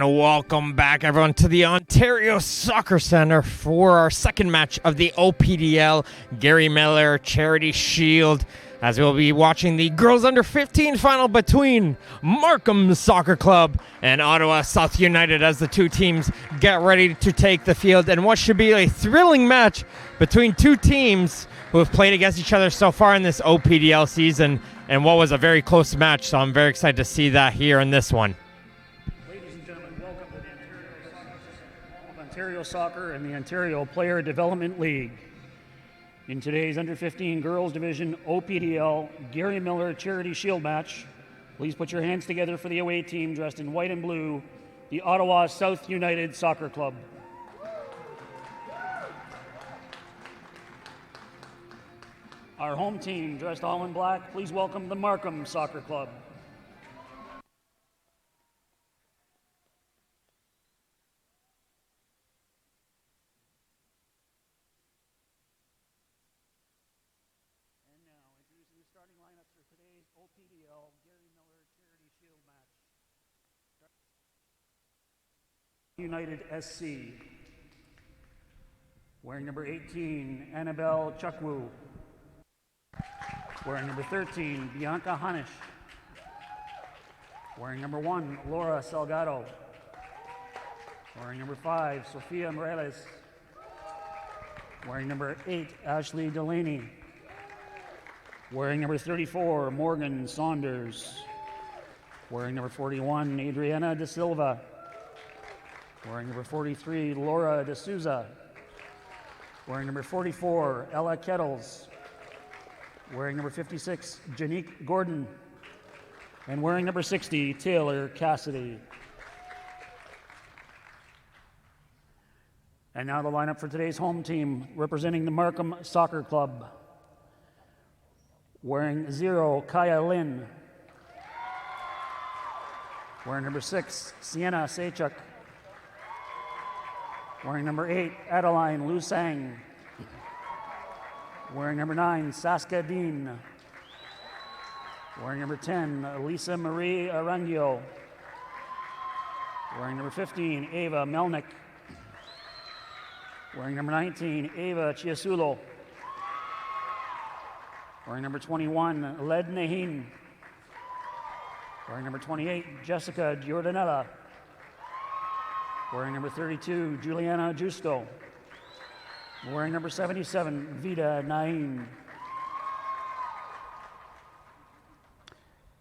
welcome back, everyone, to the Ontario Soccer Centre for our second match of the OPDL Gary Miller Charity Shield, as we'll be watching the girls under 15 final between Markham Soccer Club and Ottawa South United as the two teams get ready to take the field in what should be a thrilling match between two teams who have played against each other so far in this OPDL season, and what was a very close match, so I'm very excited to see that here in this one. Ontario Soccer and the Ontario Player Development League. In today's Under 15 Girls Division OPDL Gary Miller Charity Shield match, please put your hands together for the away team dressed in white and blue, the Ottawa South United Soccer Club. Our home team dressed all in black, please welcome the Markham Soccer Club. Starting lineups for today's OPDL Gary Miller Charity Shield match. United SC. Wearing number 18, Annabelle Chukwu. Wearing number 13, Bianca Hanish. Wearing number 1, Laura Salgado. Wearing number 5, Sofia Morales. Wearing number 8, Ashley Delaney. Wearing number 34, Morgan Saunders. Wearing number 41, Adriana De Silva. Wearing number 43, Laura De Souza. Wearing number 44, Ella Kettles. Wearing number 56, Janique Gordon. And wearing number 60, Taylor Cassidy. And now the lineup for today's home team, representing the Markham Soccer Club. Wearing 0, Kaya Lin. Wearing number 6, Sienna Sechuk. Wearing number 8, Adeline Lusang. Wearing number 9, Saska Dean. Wearing number 10, Lisa Marie Arangio. Wearing number 15, Ava Melnick. Wearing number 19, Ava Chiasulo. Wearing number 21, Led Nahin. Wearing number 28, Jessica Giordanella. Wearing number 32, Juliana Justo. Wearing number 77, Vida Nain.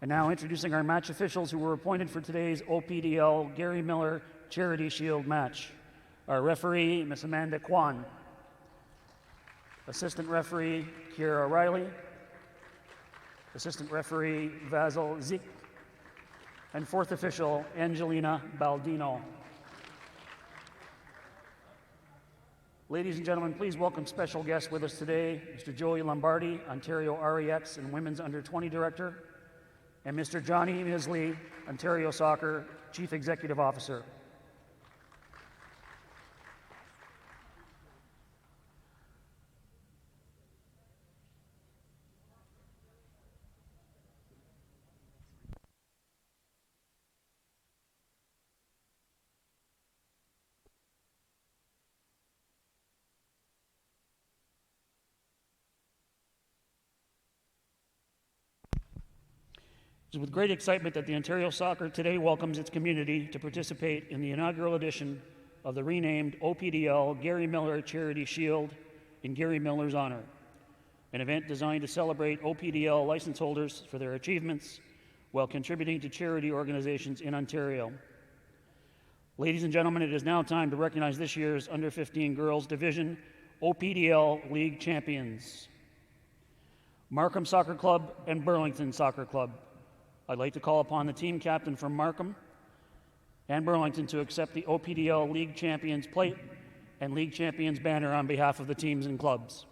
And now introducing our match officials who were appointed for today's OPDL Gary Miller Charity Shield match. Our referee, Miss Amanda Kwan. Assistant referee, Kiera Riley. Assistant referee, Vasil Zik. And fourth official, Angelina Baldino. Ladies and gentlemen, please welcome special guests with us today, Mr. Joey Lombardi, Ontario REX and Women's Under-20 Director, and Mr. Johnny Misley, Ontario Soccer Chief Executive Officer. It is with great excitement that the Ontario Soccer today welcomes its community to participate in the inaugural edition of the renamed OPDL Gary Miller Charity Shield in Gary Miller's honor, an event designed to celebrate OPDL license holders for their achievements while contributing to charity organizations in Ontario. Ladies and gentlemen, it is now time to recognize this year's Under 15 Girls Division OPDL League champions, Markham Soccer Club and Burlington Soccer Club. I'd like to call upon the team captain from Markham and Burlington to accept the OPDL League Champions plate and League Champions banner on behalf of the teams and clubs.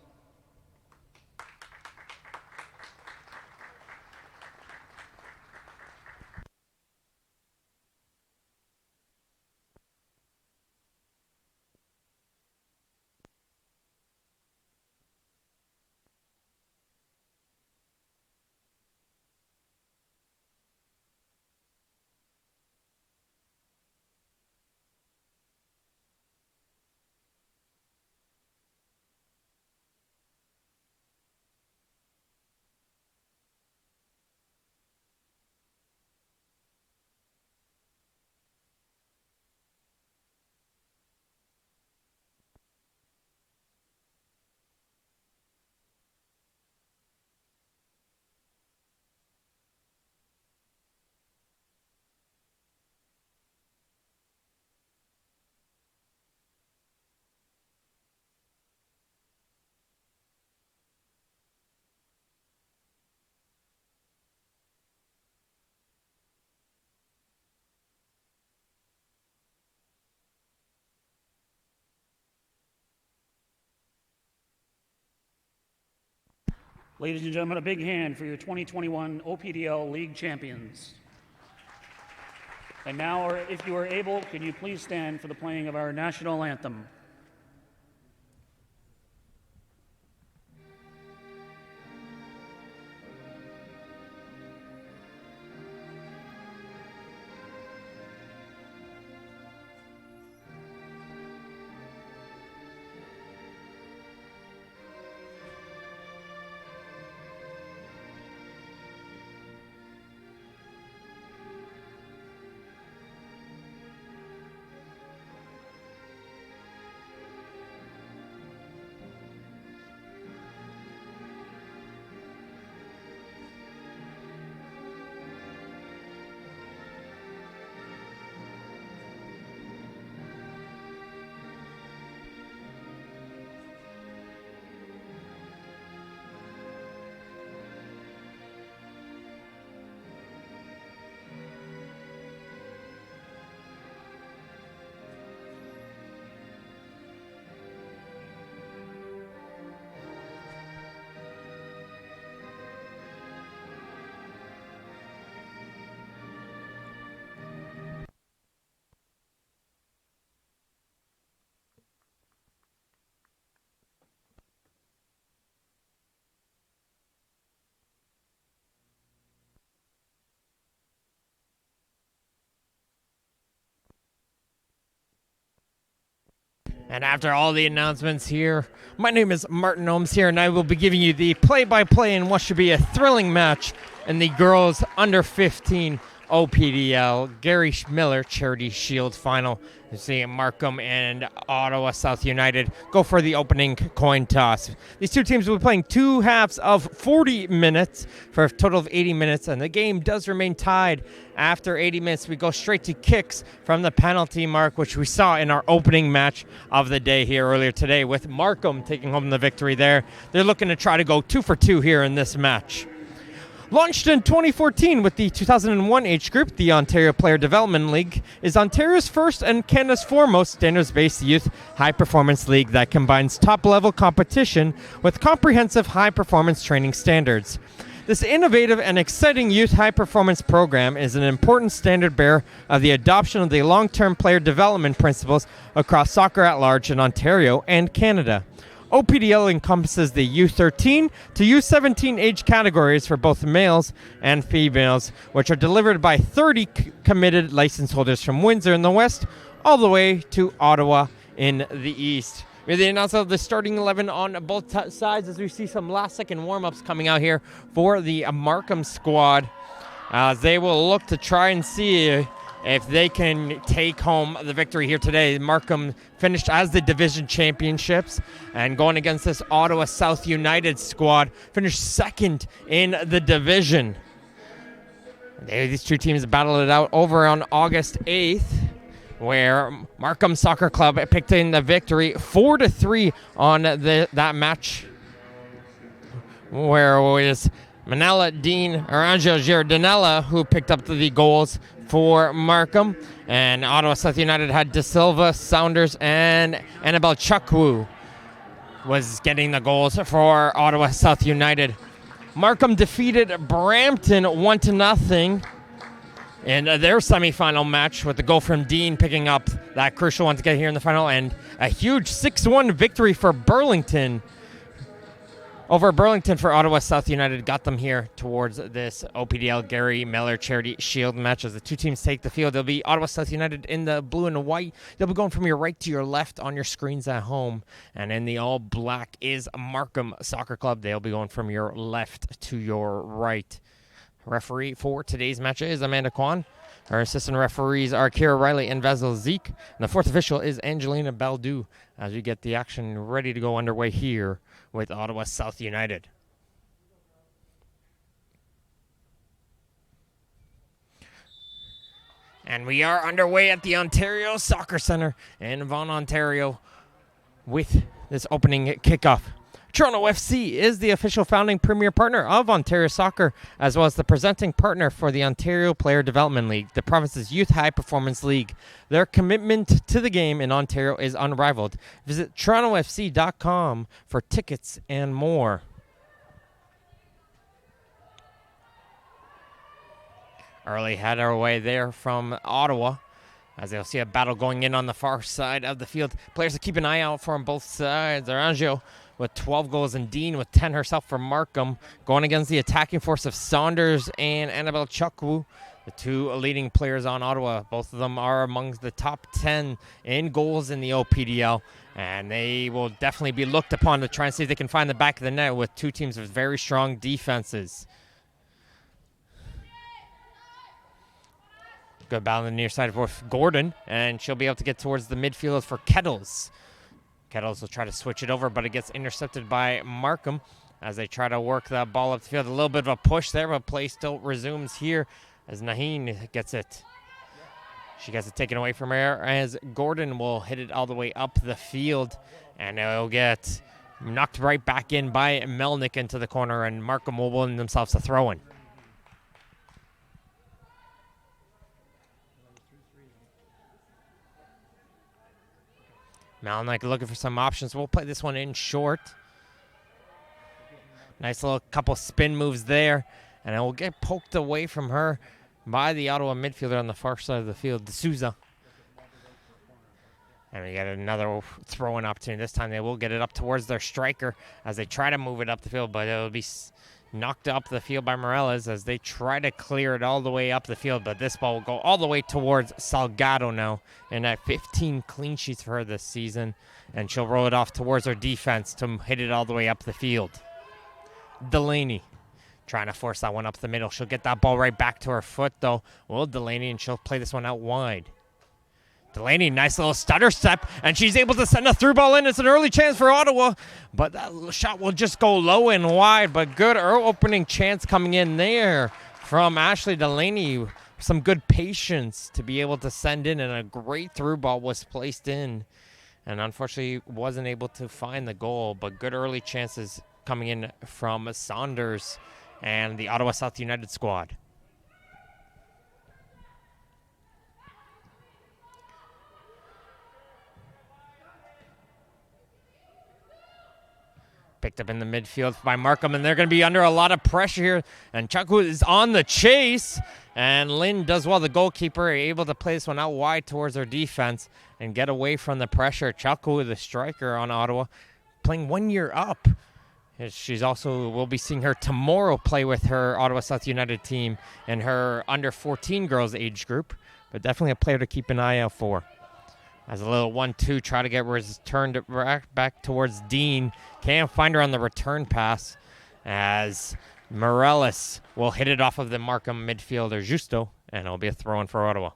Ladies and gentlemen, a big hand for your 2021 OPDL League champions. And now, if you are able, can you please stand for the playing of our national anthem? And after all the announcements here, my name is Martin Ohms here, and I will be giving you the play-by-play in what should be a thrilling match in the girls under 15 OPDL Gary Miller Charity Shield final. You see Markham and Ottawa South United go for the opening coin toss. These two teams will be playing two halves of 40 minutes for a total of 80 minutes, and the game does remain tied. After 80 minutes, we go straight to kicks from the penalty mark, which we saw in our opening match of the day here earlier today, with Markham taking home the victory there. They're looking to try to go 2 for 2 here in this match. Launched in 2014 with the 2001 age group, the Ontario Player Development League is Ontario's first and Canada's foremost standards-based youth high-performance league that combines top-level competition with comprehensive high-performance training standards. This innovative and exciting youth high-performance program is an important standard-bearer of the adoption of the long-term player development principles across soccer at large in Ontario and Canada. OPDL encompasses the U13 to U17 age categories for both males and females, which are delivered by 30 committed license holders from Windsor in the west all the way to Ottawa in the east. We have the announcement of the starting 11 on both sides as we see some last-second warm-ups coming out here for the Markham squad. They will look to try and see if they can take home the victory here today. Markham finished as the division championships, and going against this Ottawa South United squad, finished second in the division. These two teams battled it out over on August 8th, where Markham Soccer Club picked in the victory 4-3 on that match, where it was Manella Dean or Angel Giardinella who picked up the goals for Markham, and Ottawa South United had De Silva, Saunders, and Annabelle Chukwu was getting the goals for Ottawa South United. Markham defeated Brampton 1-0 in their semifinal match, with the goal from Dean picking up that crucial one to get here in the final, and a huge 6-1 victory for Burlington. Over Burlington for Ottawa South United got them here towards this OPDL Gary Miller Charity Shield match. As the two teams take the field, there'll be Ottawa South United in the blue and white. They'll be going from your right to your left on your screens at home. And in the all black is Markham Soccer Club. They'll be going from your left to your right. Referee for today's match is Amanda Kwan. Our assistant referees are Kira Riley and Vasil Zeke. And the fourth official is Angelina Baldu, as we get the action ready to go underway here with Ottawa South United. And we are underway at the Ontario Soccer Centre in Vaughan, Ontario, with this opening kickoff. Toronto FC is the official founding premier partner of Ontario Soccer, as well as the presenting partner for the Ontario Player Development League, the province's youth high-performance league. Their commitment to the game in Ontario is unrivaled. Visit torontofc.com for tickets and more. early header away there from Ottawa. As they'll see a battle going in on the far side of the field. Players to keep an eye out for on both sides. Arangio with 12 goals and Dean with 10 herself for Markham. Going against the attacking force of Saunders and Annabelle Chukwu, the two leading players on Ottawa. Both of them are among the top 10 in goals in the OPDL. And they will definitely be looked upon to try and see if they can find the back of the net with two teams with very strong defenses. Good battle on the near side for Gordon, and she'll be able to get towards the midfield for Kettles. Kettles will try to switch it over, but it gets intercepted by Markham as they try to work that ball up the field. A little bit of a push there, but play still resumes here as Naheen gets it. She gets it taken away from her as Gordon will hit it all the way up the field, and it'll get knocked right back in by Melnick into the corner, and Markham will win themselves a throw-in. Melnick looking for some options. We'll play this one in short. Nice little couple spin moves there. And it will get poked away from her by the Ottawa midfielder on the far side of the field, D'Souza. And we get another throw-in opportunity. This time they will get it up towards their striker as they try to move it up the field, but it will be knocked up the field by Morales as they try to clear it all the way up the field, but this ball will go all the way towards Salgado now, and at 15 clean sheets for her this season, and she'll roll it off towards her defense to hit it all the way up the field. Delaney trying to force that one up the middle. She'll get that ball right back to her foot, though. Will Delaney, and she'll play this one out wide. Delaney, nice little stutter step, and she's able to send a through ball in. It's an early chance for Ottawa, but that shot will just go low and wide, but good opening chance coming in there from Ashley Delaney. Some good patience to be able to send in, and a great through ball was placed in, and unfortunately wasn't able to find the goal, but good early chances coming in from Saunders and the Ottawa South United squad. Picked up in the midfield by Markham, and they're going to be under a lot of pressure here. And Chukwu is on the chase, and Lynn does well, the goalkeeper, able to play this one out wide towards their defense and get away from the pressure. Chukwu, the striker on Ottawa, playing 1 year up. She's also, we'll be seeing her tomorrow play with her Ottawa South United team in her under 14 girls age group, but definitely a player to keep an eye out for. As a little 1-2, try to get returned back towards Dean. Can't find her on the return pass as Morales will hit it off of the Markham midfielder Justo, and it'll be a throw-in for Ottawa.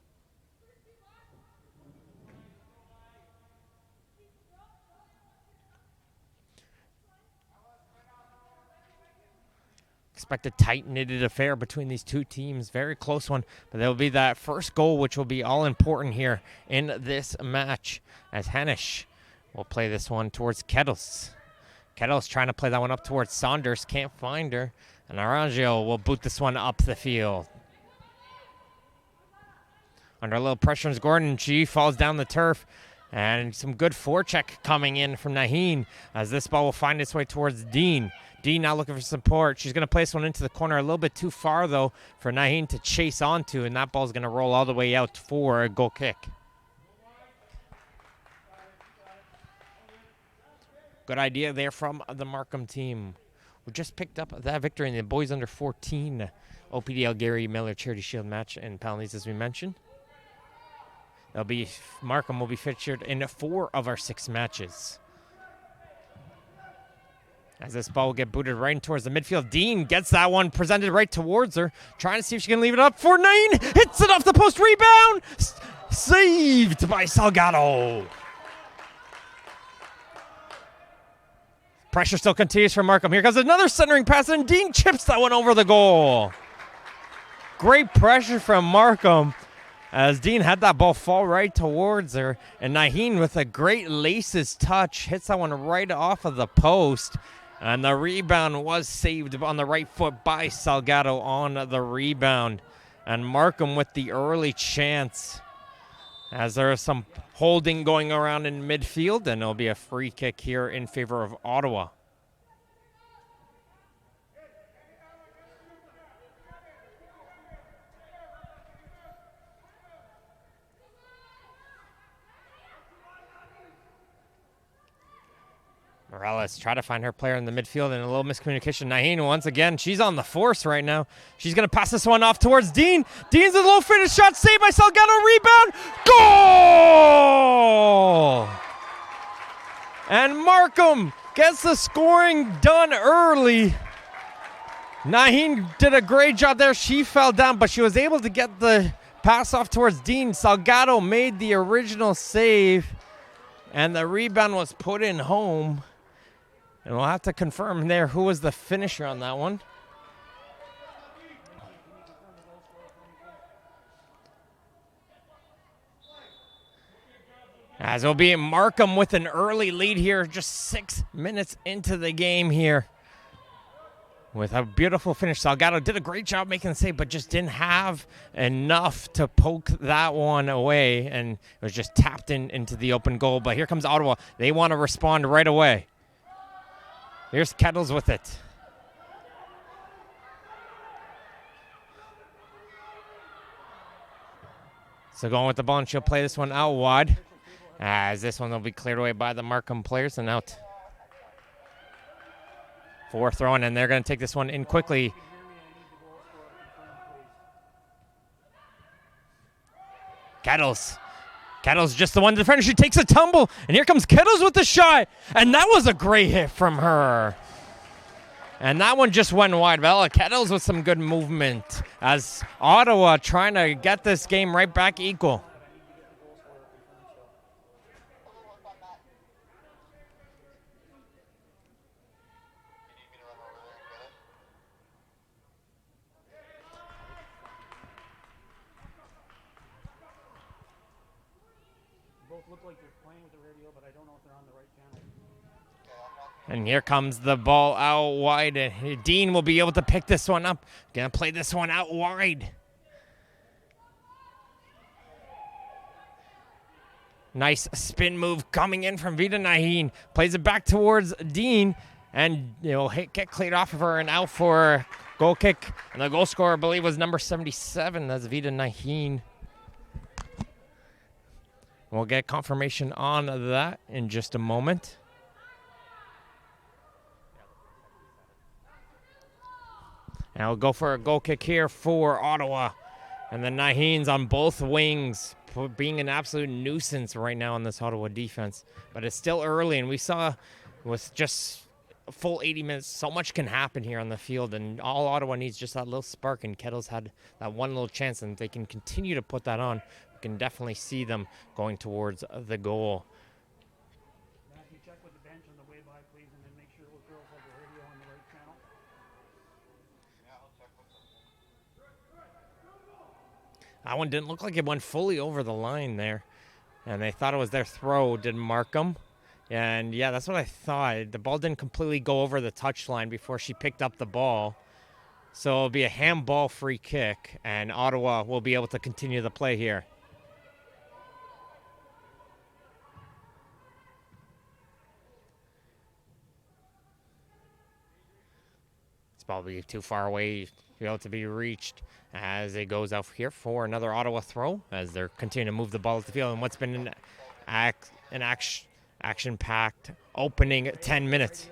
Expect a tight-knitted affair between these two teams. Very close one, but there will be that first goal, which will be all important here in this match, as Hanish will play this one towards Kettles. Kettles trying to play that one up towards Saunders. Can't find her. And Arangio will boot this one up the field. Under a little pressure is Gordon. She falls down the turf. And some good forecheck coming in from Naheen as this ball will find its way towards Dean. Dean now looking for support. She's going to place one into the corner a little bit too far, though, for Naheen to chase onto, and that ball's going to roll all the way out for a goal kick. Good idea there from the Markham team. We just picked up that victory in the boys under 14 OPDL Gary Miller Charity Shield match in Palanese, as we mentioned. Markham will be featured in 4 of our 6 matches. As this ball will get booted right in towards the midfield. Dean gets that one presented right towards her. Trying to see if she can leave it up for Nain. Hits it off the post. Rebound. Saved by Salgado. Pressure still continues for Markham. Here comes another centering pass, and Dean chips that one over the goal. Great pressure from Markham as Dean had that ball fall right towards her. And Naheen with a great laces touch hits that one right off of the post. And the rebound was saved on the right foot by Salgado on the rebound. And Markham with the early chance as there is some holding going around in midfield. And it'll be a free kick here in favor of Ottawa. Morales try to find her player in the midfield and a little miscommunication. Naheen, once again, she's on the force right now. She's going to pass this one off towards Dean. Dean's a low finish shot, saved by Salgado, rebound, goal! And Markham gets the scoring done early. Naheen did a great job there. She fell down, but she was able to get the pass off towards Dean. Salgado made the original save, and the rebound was put in home. And we'll have to confirm there who was the finisher on that one. As it'll be Markham with an early lead here, just 6 minutes into the game here. With a beautiful finish. Salgado did a great job making the save, but just didn't have enough to poke that one away. And it was just tapped into the open goal. But here comes Ottawa. They want to respond right away. Here's Kettles with it. So going with the ball, and she'll play this one out wide. As this one will be cleared away by the Markham players and out. For throwing, and they're going to take this one in quickly. Kettles just the one defender. She takes a tumble, and here comes Kettles with the shot. And that was a great hit from her. And that one just went wide. Bella Kettles with some good movement as Ottawa trying to get this game right back equal. Look like they're playing with the radio, but I don't know if they're on the right channel. And here comes the ball out wide. Dean will be able to pick this one up. Gonna play this one out wide. Nice spin move coming in from Vida Naheen. Plays it back towards Dean, and get cleared off of her and out for goal kick. And the goal scorer, I believe, was number 77. That's Vida Naheen. We'll get confirmation on that in just a moment. And we'll go for a goal kick here for Ottawa. And the Naheens on both wings, being an absolute nuisance right now on this Ottawa defense. But it's still early, and we saw with just a full 80 minutes, so much can happen here on the field. And all Ottawa needs just that little spark, and Kettles had that one little chance, and if they can continue to put that on, can definitely see them going towards the goal. Matthew, check with the bench on the way by, please, and then make sure those girls have the radio on the right channel. Yeah, I'll check with them. That one didn't look like it went fully over the line there, and they thought it was their throw, did Markham. And yeah, that's what I thought. The ball didn't completely go over the touchline before she picked up the ball. So it'll be a handball free kick, and Ottawa will be able to continue the play here. It's probably too far away to be able to be reached as it goes out here for another Ottawa throw as they're continuing to move the ball to the field in what's been an action-packed opening 10 minutes.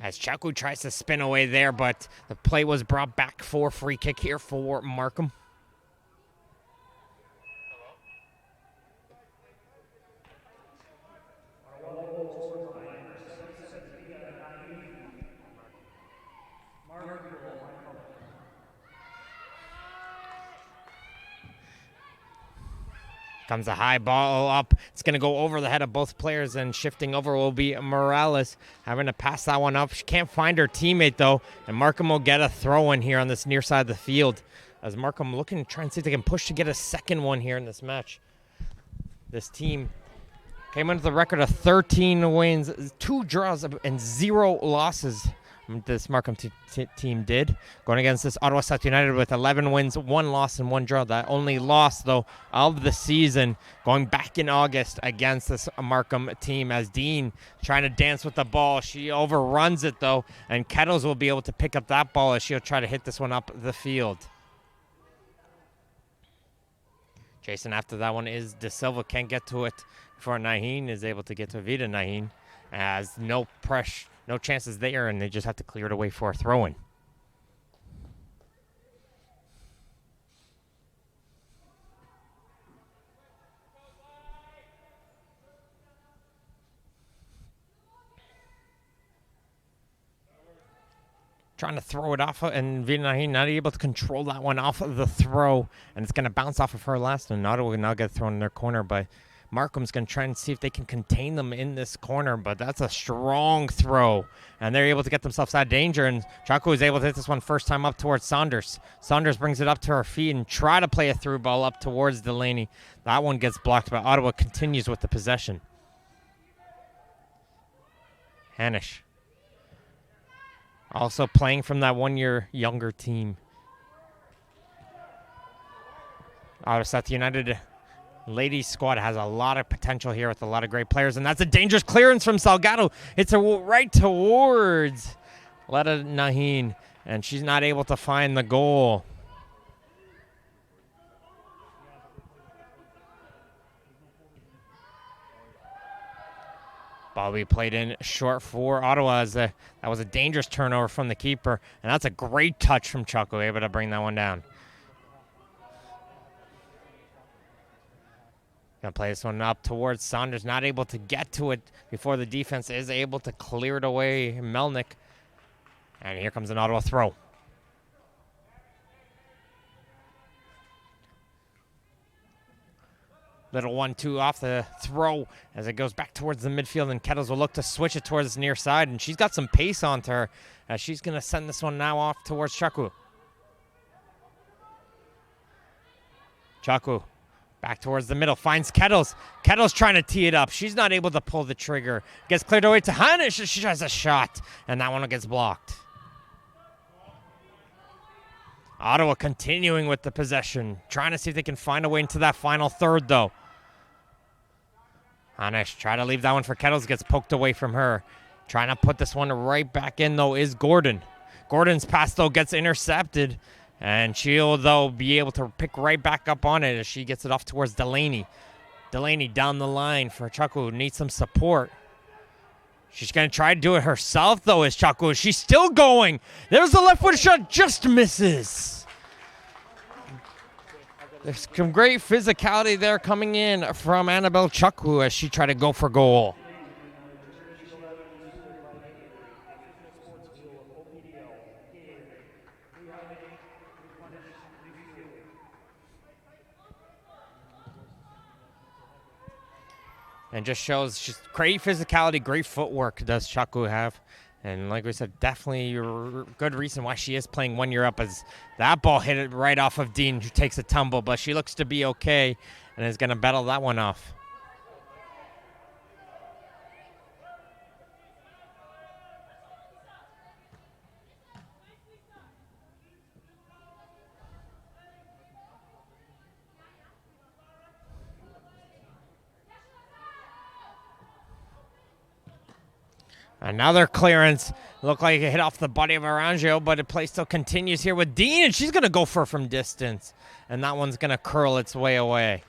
As Chaku tries to spin away there, but the play was brought back for free kick here for Markham. Comes a high ball up. It's going to go over the head of both players, and shifting over will be Morales, having to pass that one up. She can't find her teammate, though, and Markham will get a throw in here on this near side of the field as Markham looking to try and see if they can push to get a second one here in this match. This team came into the record of 13 wins, 2 draws, and 0 losses. This Markham team did, going against this Ottawa South United with 11 wins, 1 loss, and 1 draw. That only loss, though, of the season, going back in August against this Markham team as Dean trying to dance with the ball. She overruns it, though, and Kettles will be able to pick up that ball as she'll try to hit this one up the field. Chasing after that one is De Silva. Can't get to it before Naheen is able to get to Vida Naheen. As no pressure, no chances there, and they just have to clear it away for a throw-in. Trying to throw it off, and Vida Naheen not able to control that one off of the throw, and it's going to bounce off of her last, and Ottawa will now get thrown in their corner, but Markham's going to try and see if they can contain them in this corner, but that's a strong throw, and they're able to get themselves out of danger, and Chaco is able to hit this one first time up towards Saunders. Saunders brings it up to her feet and try to play a through ball up towards Delaney. That one gets blocked, but Ottawa continues with the possession. Hanish. Also playing from that 1 year younger team. Ottawa South United ladies squad has a lot of potential here with a lot of great players, and that's a dangerous clearance from Salgado. It's right towards Letta Naheen, and she's not able to find the goal. Bobby played in short for Ottawa. That was a dangerous turnover from the keeper, and that's a great touch from Chaco, able to bring that one down. Gonna play this one up towards Saunders, not able to get to it before the defense is able to clear it away. Melnick, and here comes an Ottawa throw. Little 1-2 off the throw as it goes back towards the midfield, and Kettles will look to switch it towards the near side, and she's got some pace onto her as she's going to send this one now off towards Chaku. Chaku back towards the middle, finds Kettles. Kettles trying to tee it up. She's not able to pull the trigger. Gets cleared away to Hanish. She tries a shot, and that one gets blocked. Ottawa continuing with the possession, trying to see if they can find a way into that final third, though. Hanish try to leave that one for Kettles, gets poked away from her. Trying to put this one right back in, though, is Gordon. Gordon's pass, though, gets intercepted, and she'll, though, be able to pick right back up on it as she gets it off towards Delaney. Delaney down the line for Chaco, who needs some support. She's going to try to do it herself, though, as Chaco. She's still going. There's the left-footed shot, just misses. There's some great physicality there coming in from Annabelle Chaco as she tried to go for goal. And just shows just great physicality, great footwork does Chaco have. And like we said, definitely a good reason why she is playing 1 year up, as that ball hit it right off of Dean, who takes a tumble, but she looks to be okay and is going to battle that one off. Another clearance. Looked like it hit off the body of Arangio, but the play still continues here with Dean, and she's going to go for it from distance. And that one's going to curl its way away.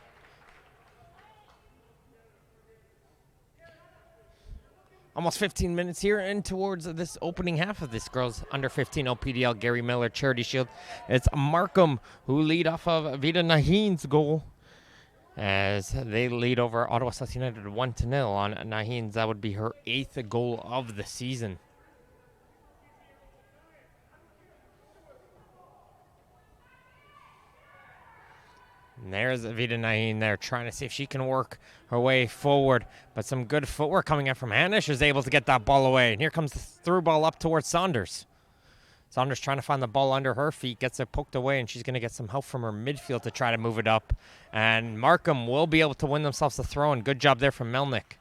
Almost 15 minutes here and towards this opening half of this girls under 15 OPDL Gary Miller Charity Shield. It's Markham who lead off of Vida Naheen's goal, as they lead over Ottawa South United 1-0 on Naheen's. That would be her 8th goal of the season. And there's Vida Naheen there trying to see if she can work her way forward. But some good footwork coming in from Hanish, is able to get that ball away. And here comes the through ball up towards Saunders. Saunders trying to find the ball under her feet, gets it poked away, and she's going to get some help from her midfield to try to move it up. And Markham will be able to win themselves the throw, and good job there from Melnick.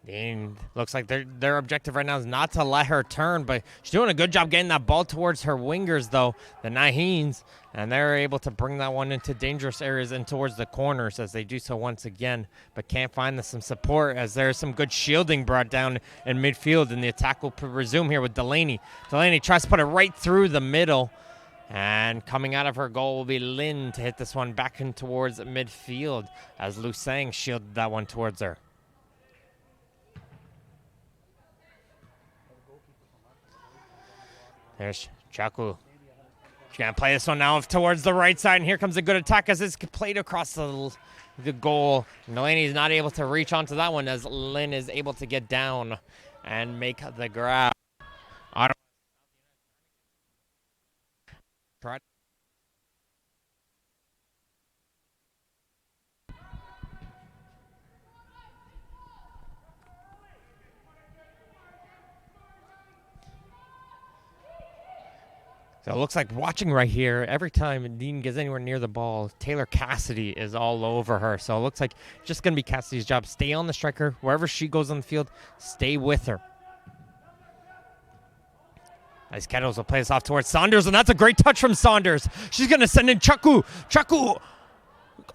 And looks like their objective right now is not to let her turn, but she's doing a good job getting that ball towards her wingers, though, the Naheens, and they're able to bring that one into dangerous areas and towards the corners as they do so once again, but can't find some support as there's some good shielding brought down in midfield, and the attack will resume here with Delaney. Delaney tries to put it right through the middle, and coming out of her goal will be Lin to hit this one back in towards midfield as Lu Sang shielded that one towards her. There's Chaku. She's going to play this one now towards the right side, and here comes a good attack as it's played across the goal. Delaney is not able to reach onto that one as Lin is able to get down and make the grab. So it looks like watching right here, every time Dean gets anywhere near the ball, Taylor Cassidy is all over her. So it looks like it's just going to be Cassidy's job. Stay on the striker. Wherever she goes on the field, stay with her. As Kettles will play this off towards Saunders, and that's a great touch from Saunders. She's going to send in Chaku. Chaku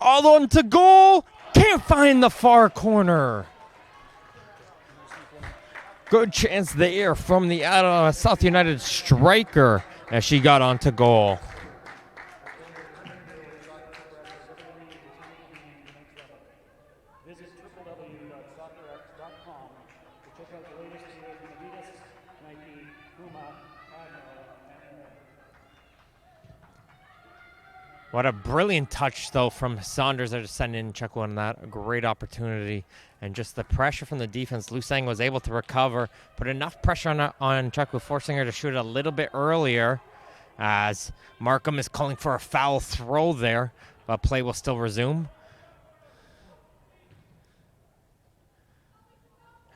all on to goal. Can't find the far corner. Good chance there from the South United striker as she got onto goal. Visit www.soccerx.com to check out the latest videos from Adidas, Nike, Puma, Admiral, and more. What a brilliant touch, though, from Saunders there to send in Chaku on that. A great opportunity. And just the pressure from the defense, Lu Sang was able to recover, put enough pressure on Chaku, forcing her to shoot a little bit earlier as Markham is calling for a foul throw there, but play will still resume.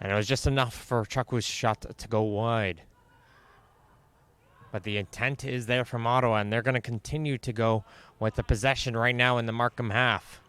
And it was just enough for Chaku's shot to go wide. But the intent is there from Ottawa, and they're going to continue to go with the possession right now in the Markham half.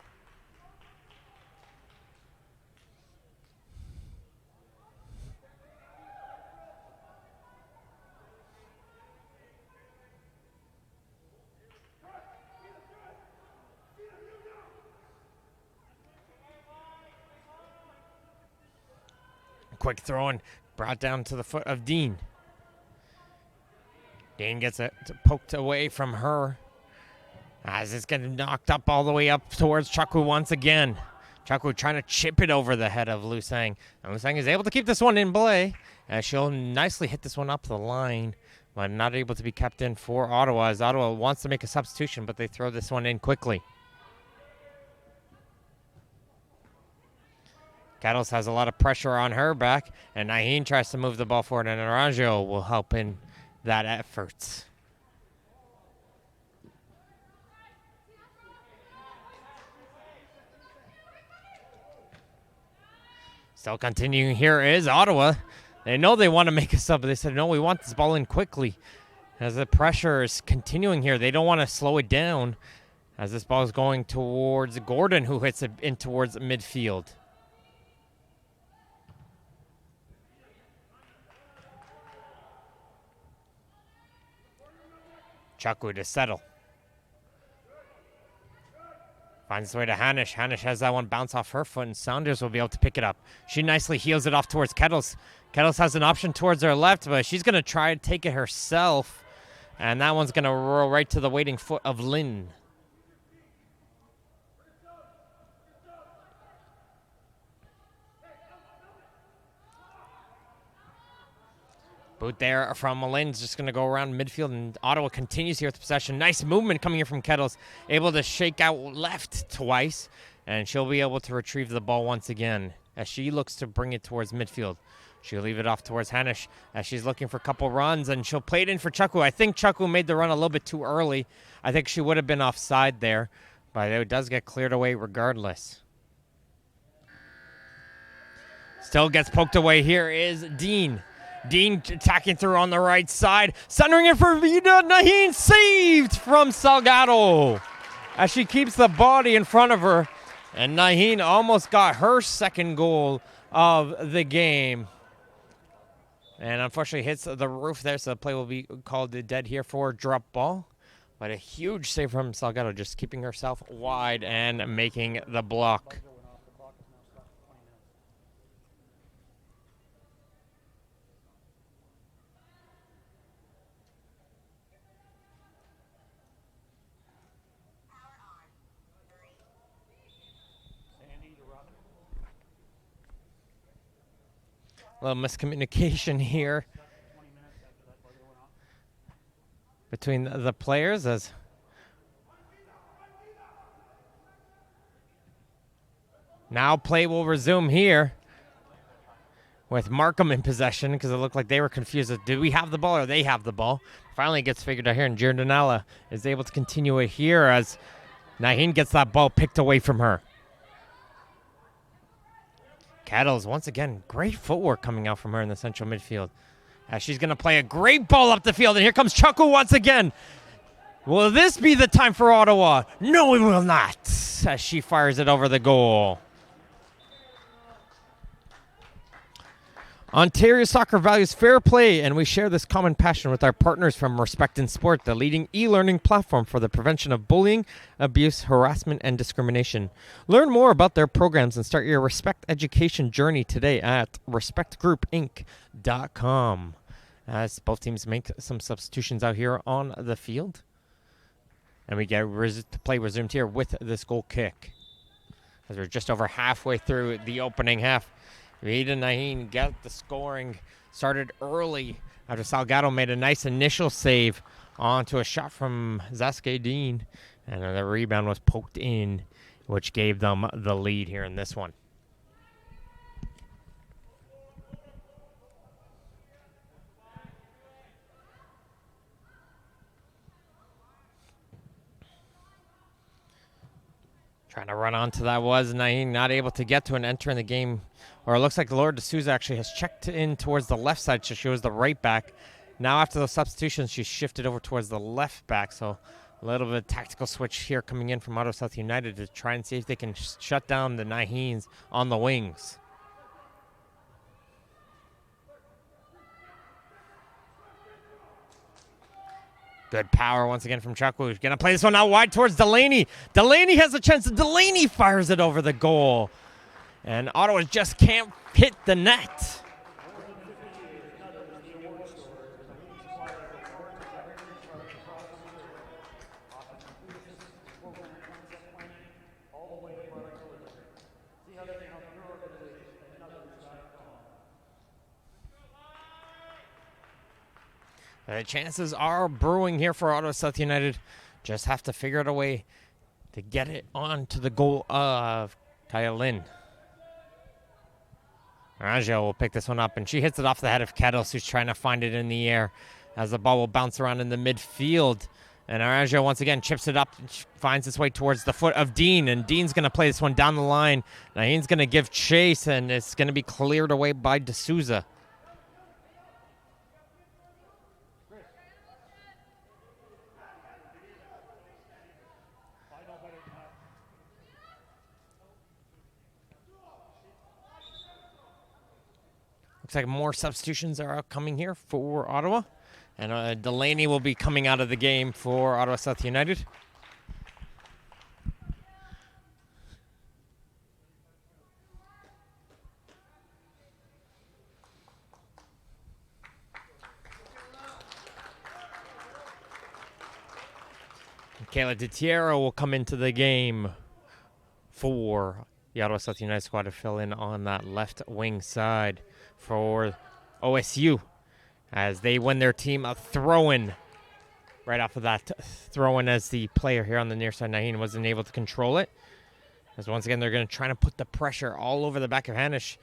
Quick throw in, brought down to the foot of Dean. Dean gets it poked away from her as it's getting knocked up all the way up towards Chaku once again. Chaku trying to chip it over the head of Lu Sang. And Lu Sang is able to keep this one in play as she'll nicely hit this one up the line, but not able to be kept in for Ottawa as Ottawa wants to make a substitution, but they throw this one in quickly. Kettles has a lot of pressure on her back, and Naheen tries to move the ball forward, and Naranjo will help in that effort. Still continuing here is Ottawa. They know they want to make a sub, but they said, no, we want this ball in quickly. As the pressure is continuing here, they don't want to slow it down as this ball is going towards Gordon, who hits it in towards midfield. Chaku to settle. Finds his way to Hanish. Hanish has that one bounce off her foot, and Saunders will be able to pick it up. She nicely heels it off towards Kettles. Kettles has an option towards her left, but she's going to try to take it herself, and that one's going to roll right to the waiting foot of Lynn. Boot there from Lynn's just going to go around midfield, and Ottawa continues here with possession. Nice movement coming here from Kettles. Able to shake out left twice, and she'll be able to retrieve the ball once again as she looks to bring it towards midfield. She'll leave it off towards Hanish as she's looking for a couple runs, and she'll play it in for Chaku. I think Chaku made the run a little bit too early. I think she would have been offside there, but it does get cleared away regardless. Still gets poked away. Here is Dean. Dean attacking through on the right side. Centering it for Vida Naheen. Saved from Salgado as she keeps the body in front of her. And Naheen almost got her second goal of the game. And unfortunately hits the roof there, so the play will be called dead here for drop ball. But a huge save from Salgado, just keeping herself wide and making the block. A little miscommunication here between the players as now play will resume here with Markham in possession because it looked like they were confused. Do we have the ball or they have the ball? Finally gets figured out here, and Giordanola is able to continue it here as Naheen gets that ball picked away from her. Kettles, once again, great footwork coming out from her in the central midfield. As she's going to play a great ball up the field, and here comes Chuckle once again. Will this be the time for Ottawa? No, it will not, as she fires it over the goal. Ontario Soccer values fair play, and we share this common passion with our partners from Respect in Sport, the leading e-learning platform for the prevention of bullying, abuse, harassment, and discrimination. Learn more about their programs and start your Respect education journey today at respectgroupinc.com. As both teams make some substitutions out here on the field. And we get play resumed here with this goal kick. As we're just over halfway through the opening half. Rita Naheen got the scoring started early after Salgado made a nice initial save onto a shot from Zaskedin, and the rebound was poked in, which gave them the lead here in this one. Trying to run onto that was Naheen, not able to get to an enter in the game. Or it looks like Laura D'Souza actually has checked in towards the left side, so she was the right back. Now after those substitutions, she's shifted over towards the left back. So a little bit of tactical switch here coming in from Ottawa South United to try and see if they can shut down the Naheens on the wings. Good power once again from Chuckwu. He's going to play this one out wide towards Delaney. Delaney has a chance. Delaney fires it over the goal. And Ottawa just can't hit the net. The chances are brewing here for Ottawa South United. Just have to figure out a way to get it on to the goal of Kaya Lynn. Arangio will pick this one up, and she hits it off the head of Kettles, who's trying to find it in the air as the ball will bounce around in the midfield. And Arangio once again chips it up, finds its way towards the foot of Dean, and Dean's going to play this one down the line. Naheen's going to give chase, and it's going to be cleared away by D'Souza. Looks like more substitutions are coming here for Ottawa. And Delaney will be coming out of the game for Ottawa South United. Kayla DiTiero will come into the game for the Ottawa South United squad to fill in on that left wing side for OSU as they win their team a throw-in right off of that throw-in as the player here on the near side, Naheen, wasn't able to control it. As once again, they're going to try to put the pressure all over the back of Hanish.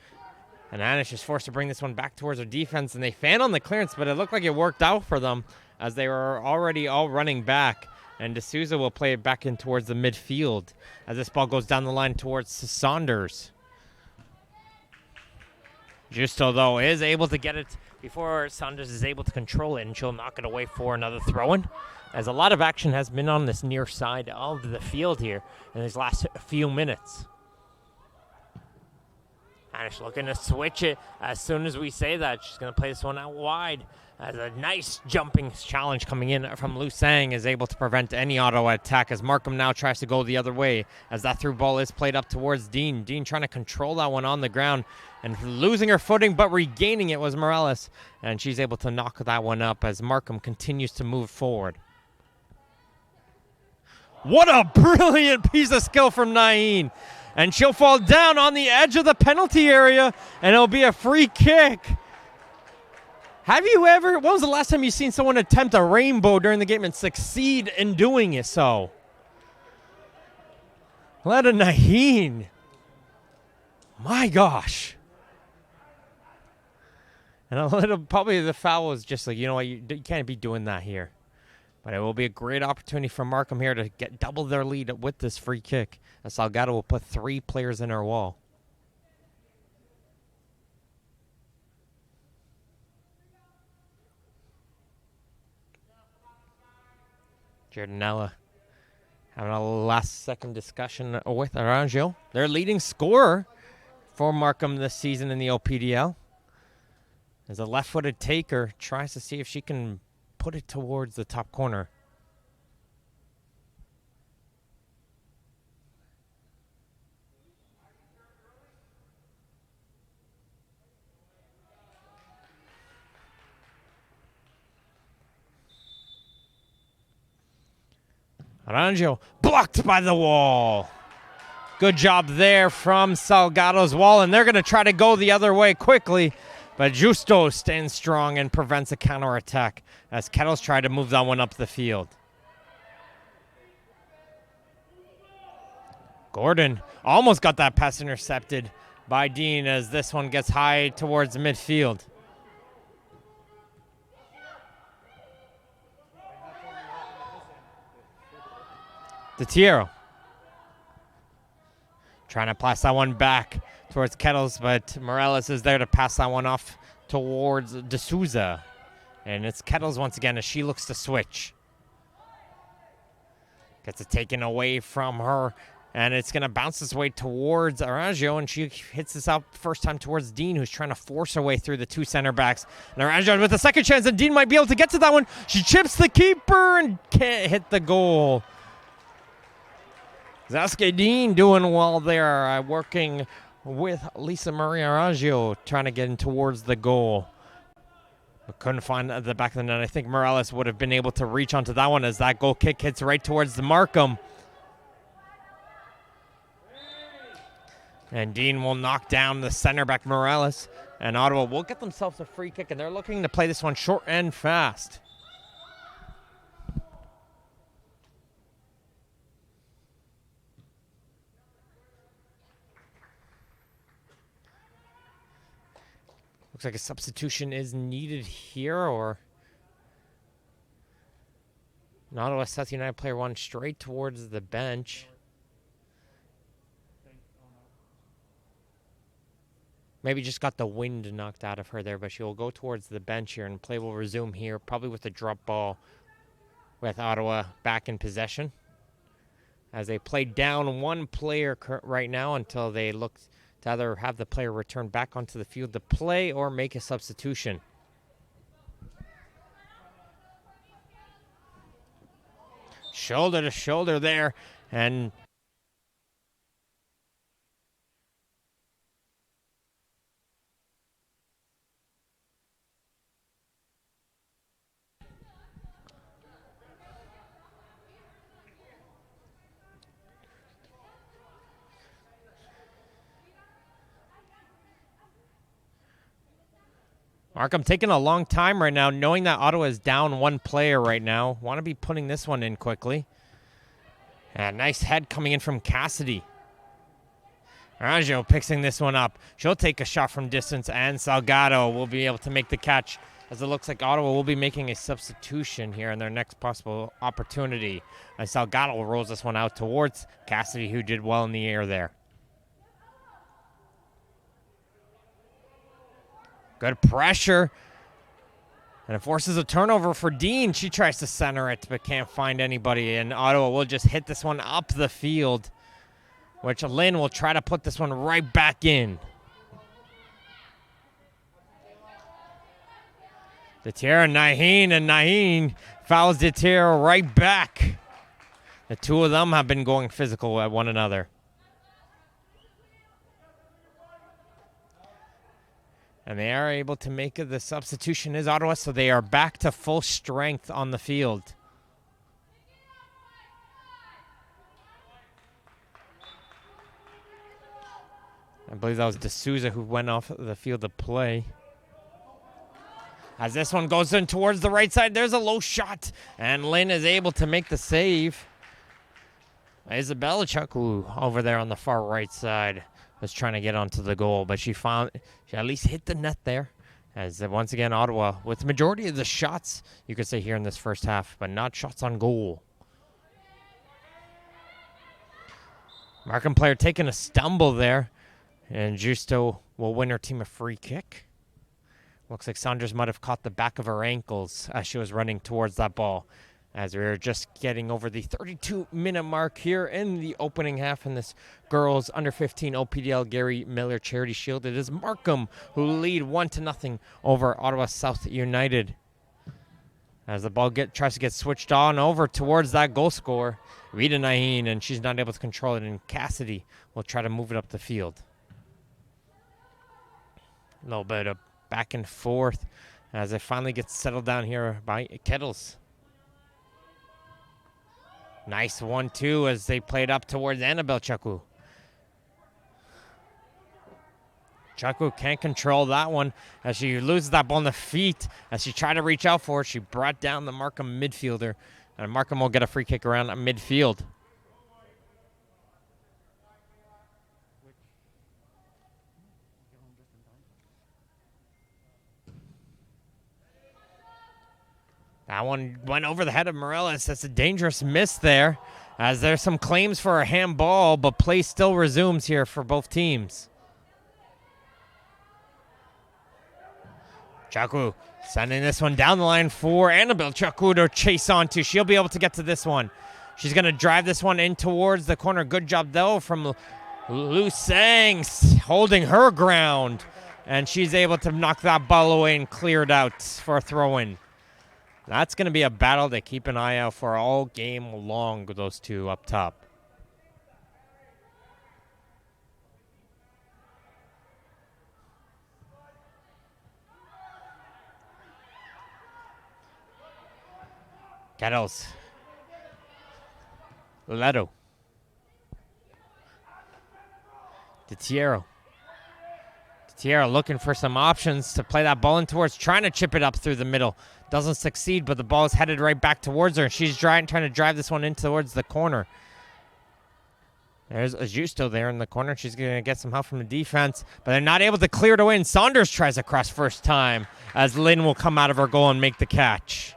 And Hanish is forced to bring this one back towards their defense, and they fan on the clearance, but it looked like it worked out for them as they were already all running back. And D'Souza will play it back in towards the midfield as this ball goes down the line towards Saunders. Justo, though, is able to get it before Saunders is able to control it, and she'll knock it away for another throw-in. As a lot of action has been on this near side of the field here in these last few minutes. And she's looking to switch it as soon as we say that. She's going to play this one out wide. As a nice jumping challenge coming in from Lu Sang is able to prevent any auto attack as Markham now tries to go the other way as that through ball is played up towards Dean. Dean trying to control that one on the ground and losing her footing but regaining it was Morales. And she's able to knock that one up as Markham continues to move forward. What a brilliant piece of skill from Naeen. And she'll fall down on the edge of the penalty area and it'll be a free kick. Have you ever, when was the last time you seen someone attempt a rainbow during the game and succeed in doing it so? Let a Naeen. My gosh. And a little, probably the foul was just like, you know what, you can't be doing that here. But it will be a great opportunity for Markham here to get double their lead with this free kick. As Salgado will put 3 players in her wall. Giardinella having a last-second discussion with Arangio. Their leading scorer for Markham this season in the OPDL. As a left-footed taker tries to see if she can put it towards the top corner. Arangio blocked by the wall. Good job there from Salgado's wall, and they're going to try to go the other way quickly, but Justo stands strong and prevents a counterattack as Kettles try to move that one up the field. Gordon almost got that pass intercepted by Dean as this one gets high towards midfield. DeTiero trying to pass that one back towards Kettles, but Morales is there to pass that one off towards D'Souza. And it's Kettles once again as she looks to switch. Gets it taken away from her, and it's going to bounce this way towards Arangio, and she hits this out first time towards Dean, who's trying to force her way through the 2 center backs. And Arangio with a second chance, and Dean might be able to get to that one. She chips the keeper and can't hit the goal. Saskia Dean doing well there, working with Lisa Marie Arangio, trying to get in towards the goal. But couldn't find the back of the net. I think Morales would have been able to reach onto that one as that goal kick hits right towards the Markham. And Dean will knock down the center back Morales. And Ottawa will get themselves a free kick, and they're looking to play this one short and fast. Looks like a substitution is needed here, or an Ottawa South United player went straight towards the bench. Maybe just got the wind knocked out of her there, but she will go towards the bench here, and play will resume here, probably with a drop ball with Ottawa back in possession. As they play down one player right now until they look to either have the player return back onto the field to play or make a substitution. Shoulder to shoulder there, and Markham taking a long time right now, knowing that Ottawa is down one player right now. Want to be putting this one in quickly. And nice head coming in from Cassidy. Arangio picking this one up. She'll take a shot from distance, and Salgado will be able to make the catch, as it looks like Ottawa will be making a substitution here in their next possible opportunity. And Salgado rolls this one out towards Cassidy, who did well in the air there. Good pressure. And it forces a turnover for Dean. She tries to center it, but can't find anybody. And Ottawa will just hit this one up the field, which Lynn will try to put this one right back in. Detier and Naheen fouls Detier right back. The two of them have been going physical at one another. And they are able to make the substitution is Ottawa, so they are back to full strength on the field. I believe that was D'Souza who went off the field to play. As this one goes in towards the right side, there's a low shot, and Lynn is able to make the save. Isabella Chuku over there on the far right side was trying to get onto the goal, but she at least hit the net there. As once again, Ottawa with the majority of the shots, you could say, here in this first half, but not shots on goal. Markham player taking a stumble there, and Justo will win her team a free kick. Looks like Saunders might have caught the back of her ankles as she was running towards that ball. As we're just getting over the 32-minute mark here in the opening half in this girls under 15 OPDL Gary Miller Charity Shield. It is Markham who lead 1-0 over Ottawa South United. As the ball tries to get switched on over towards that goal scorer, Rita Naheen, and she's not able to control it, and Cassidy will try to move it up the field. A little bit of back and forth as it finally gets settled down here by Kettles. Nice 1-2 as they played up towards Annabelle Chaku. Chaku can't control that one as she loses that ball on the feet. As she tried to reach out for it, she brought down the Markham midfielder. And Markham will get a free kick around midfield. That one went over the head of Morales. That's a dangerous miss there, as there's some claims for a handball, but play still resumes here for both teams. Chaku sending this one down the line for Annabelle Chaku to chase onto. She'll be able to get to this one. She's going to drive this one in towards the corner. Good job, though, from Lu Sang holding her ground. And she's able to knock that ball away and clear it out for a throw-in. That's going to be a battle to keep an eye out for all game long, those two up top. Kettles. Leto. Detiero looking for some options to play that ball in towards, trying to chip it up through the middle. Doesn't succeed, but the ball is headed right back towards her. She's trying to drive this one in towards the corner. There's Justo there in the corner. She's going to get some help from the defense, but they're not able to clear it away, and Saunders tries across first time as Lynn will come out of her goal and make the catch.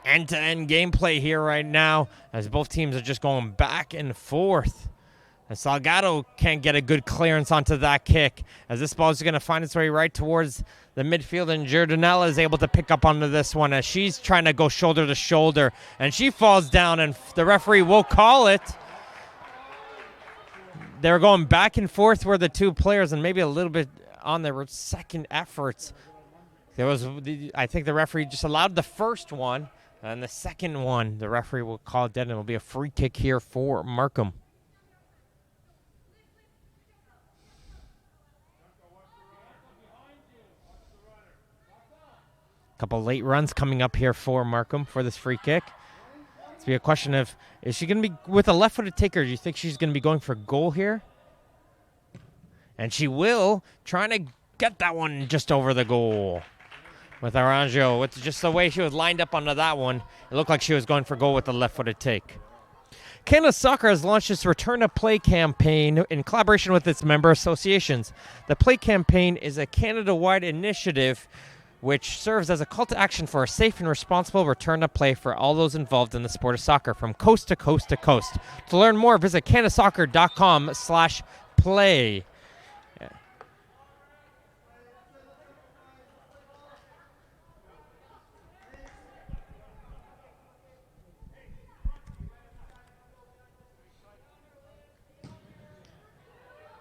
End-to-end gameplay here right now as both teams are just going back and forth. And Salgado can't get a good clearance onto that kick as this ball is going to find its way right towards the midfield, and Giordinella is able to pick up onto this one as she's trying to go shoulder to shoulder, and she falls down, and the referee will call it. They're going back and forth where the two players, and maybe a little bit on their second efforts. I think the referee just allowed the first one. And the second one, the referee will call it dead, and it will be a free kick here for Markham. Couple late runs coming up here for Markham for this free kick. It's be a question of, is she going to be with a left-footed taker? Do you think she's going to be going for goal here? And she will, trying to get that one just over the goal. With Aranjo, with just the way she was lined up onto that one, it looked like she was going for goal with the left-footed take. Canada Soccer has launched its Return to Play campaign in collaboration with its member associations. The Play campaign is a Canada-wide initiative which serves as a call to action for a safe and responsible return to play for all those involved in the sport of soccer from coast to coast to coast. To learn more, visit canadasoccer.com/play.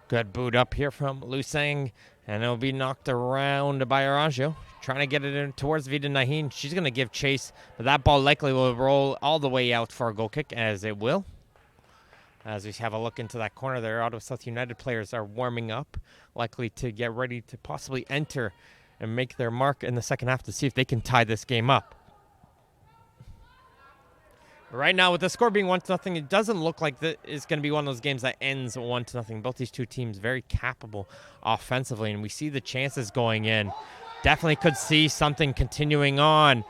Good boot up here from Lusang, and it'll be knocked around by Araujo. Trying to get it in towards Vida Nahin. She's going to give chase, but that ball likely will roll all the way out for a goal kick, as it will. As we have a look into that corner there, Ottawa South United players are warming up, likely to get ready to possibly enter and make their mark in the second half to see if they can tie this game up. Right now, with the score being 1-0, it doesn't look like it's going to be one of those games that ends 1-0. Both these two teams very capable offensively, and we see the chances going in. Definitely could see something continuing on.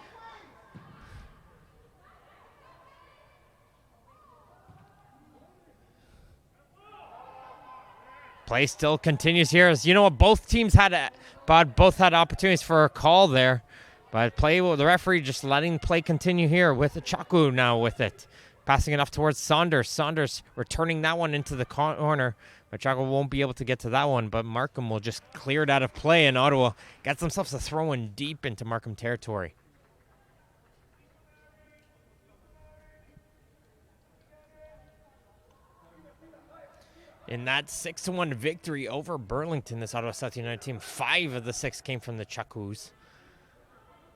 Play still continues here. As you know what, both teams had both had opportunities for a call there. But the referee just letting play continue here with Chaku now with it. Passing it off towards Saunders. Saunders returning that one into the corner. But Chaku won't be able to get to that one. But Markham will just clear it out of play. And Ottawa gets themselves a throw in deep into Markham territory. In that 6-1 victory over Burlington, this Ottawa South United team, 5 of the 6 came from the Chakus.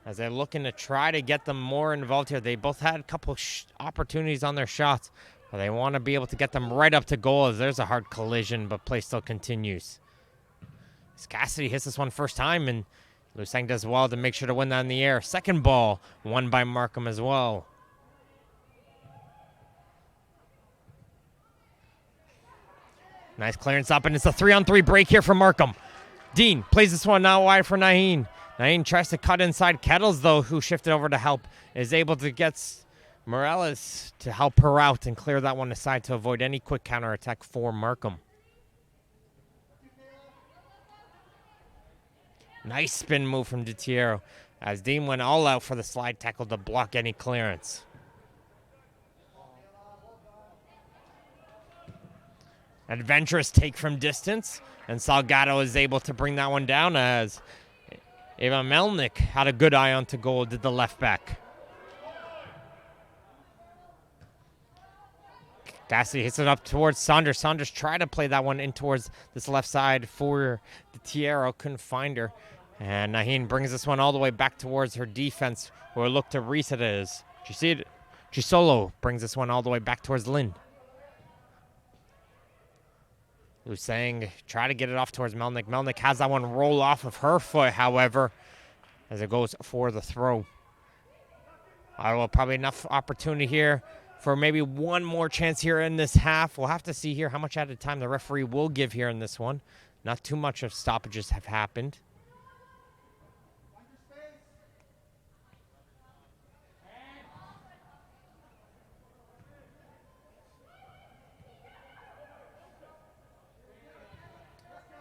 As they're looking to try to get them more involved here. They both had a couple opportunities on their shots, but they want to be able to get them right up to goal as there's a hard collision, but play still continues. As Cassidy hits this one first time, and Lusang does well to make sure to win that in the air. Second ball, won by Markham as well. Nice clearance up, and it's a 3-on-3 break here for Markham. Dean plays this one now wide for Nahin. Nahin tries to cut inside. Kettles, though, who shifted over to help, is able to get Morales to help her out and clear that one aside to avoid any quick counterattack for Markham. Nice spin move from DiTiero as Dean went all out for the slide tackle to block any clearance. Adventurous take from distance, and Salgado is able to bring that one down as Eva Melnick had a good eye onto goal, did the left back. Cassidy hits it up towards Saunders. Saunders tried to play that one in towards this left side for DiTiero, couldn't find her. And Nahin brings this one all the way back towards her defense, who will look to reset it as Chisolo brings this one all the way back towards Lynn. Lusang try to get it off towards Melnick. Melnick has that one roll off of her foot, however, as it goes for the throw. Ottawa probably enough opportunity here for maybe one more chance here in this half. We'll have to see here how much added time the referee will give here in this one. Not too much of stoppages have happened.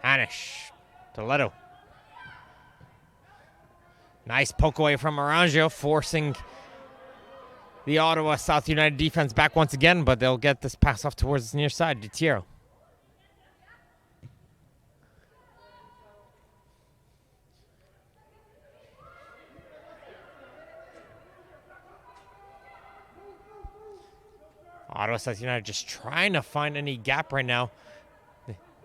Hanish to Leto. Nice poke away from Araujo, forcing the Ottawa South United defense back once again, but they'll get this pass off towards the near side. DiTiero. Ottawa South United just trying to find any gap right now.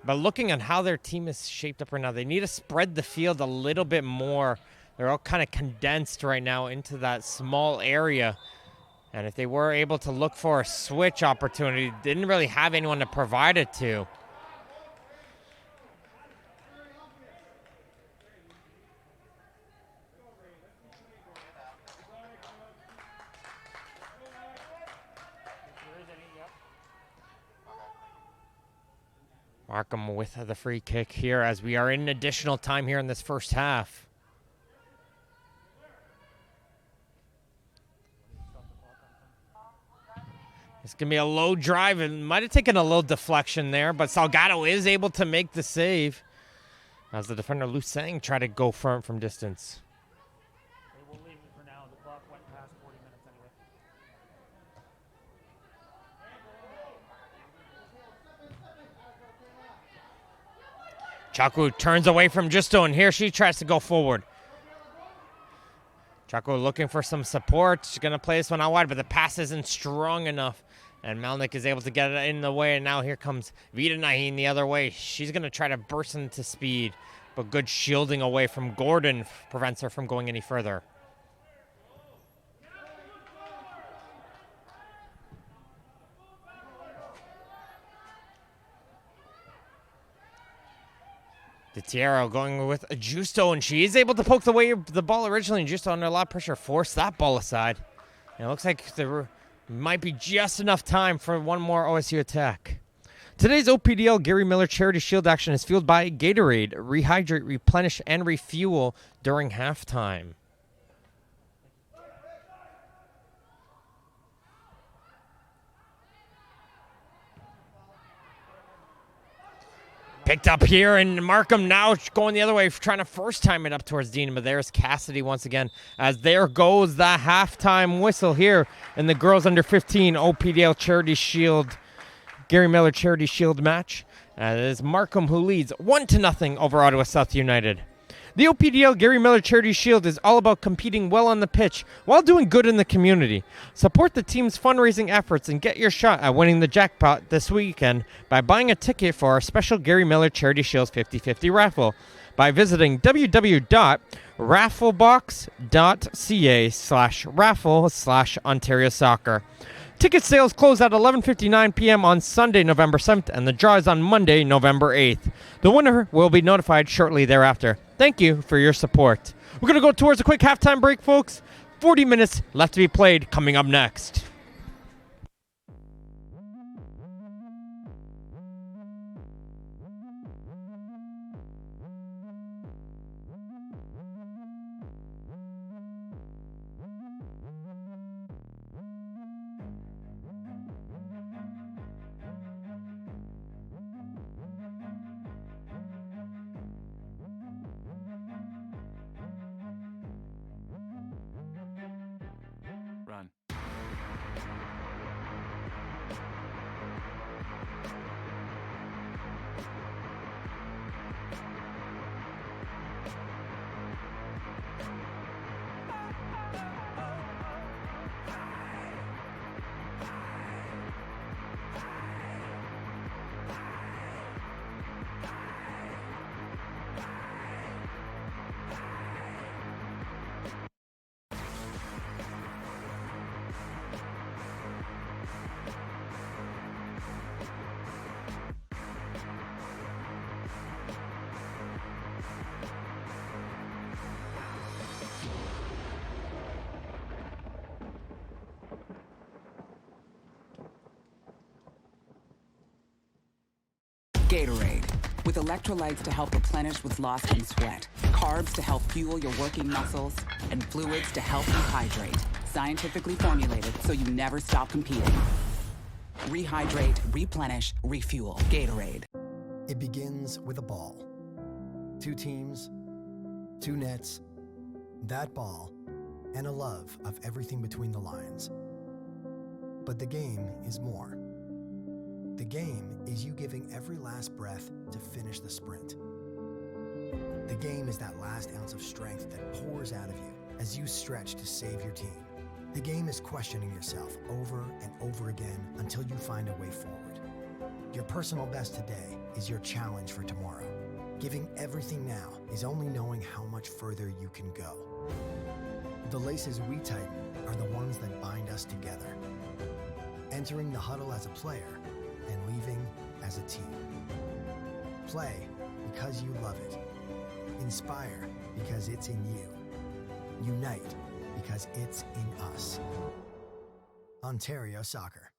But looking at how their team is shaped up right now, they need to spread the field a little bit more. They're all kind of condensed right now into that small area. And if they were able to look for a switch opportunity, didn't really have anyone to provide it to. Markham with the free kick here as we are in additional time here in this first half. It's going to be a low drive and might have taken a little deflection there, but Salgado is able to make the save as the defender Lusang tried to go firm from distance. They will leave it for now. The clock went past 40 minutes anyway. Chaku turns away from Justo, and here she tries to go forward. Chaku looking for some support. She's going to play this one out wide, but the pass isn't strong enough And Melnick is able to get it in the way, and now here comes Vita Nahin the other way. She's going to try to burst into speed, but good shielding away from Gordon prevents her from going any further. DiTiero going with a Justo, and she is able to poke the ball originally, and Justo under a lot of pressure forced that ball aside. And it looks like there might be just enough time for one more OSU attack. Today's OPDL Gary Miller Charity Shield action is fueled by Gatorade. Rehydrate, replenish, and refuel during halftime. Picked up here, and Markham now going the other way, trying to first time it up towards Dean, but there's Cassidy once again, as there goes the halftime whistle here in the girls under 15 OPDL Charity Shield, Gary Miller Charity Shield match. It is Markham who leads 1-0 over Ottawa South United. The OPDL Gary Miller Charity Shield is all about competing well on the pitch while doing good in the community. Support the team's fundraising efforts and get your shot at winning the jackpot this weekend by buying a ticket for our special Gary Miller Charity Shield 50/50 raffle by visiting www.rafflebox.ca/raffle/Ontario Soccer. Ticket sales close at 11:59 p.m. on Sunday, November 7th, and the draw is on Monday, November 8th. The winner will be notified shortly thereafter. Thank you for your support. We're going to go towards a quick halftime break, folks. 40 minutes left to be played coming up next. Run. Gatorade, with electrolytes to help replenish what's lost in sweat, carbs to help fuel your working muscles, and fluids to help you hydrate. Scientifically formulated so you never stop competing. Rehydrate, replenish, refuel. Gatorade. It begins with a ball. 2 teams, 2 nets, that ball, and a love of everything between the lines. But the game is more. The game is you giving every last breath to finish the sprint. The game is that last ounce of strength that pours out of you as you stretch to save your team. The game is questioning yourself over and over again until you find a way forward. Your personal best today is your challenge for tomorrow. Giving everything now is only knowing how much further you can go. The laces we tighten are the ones that bind us together. Entering the huddle as a player and leaving as a team. Play because you love it. Inspire because it's in you. Unite because it's in us. Ontario Soccer.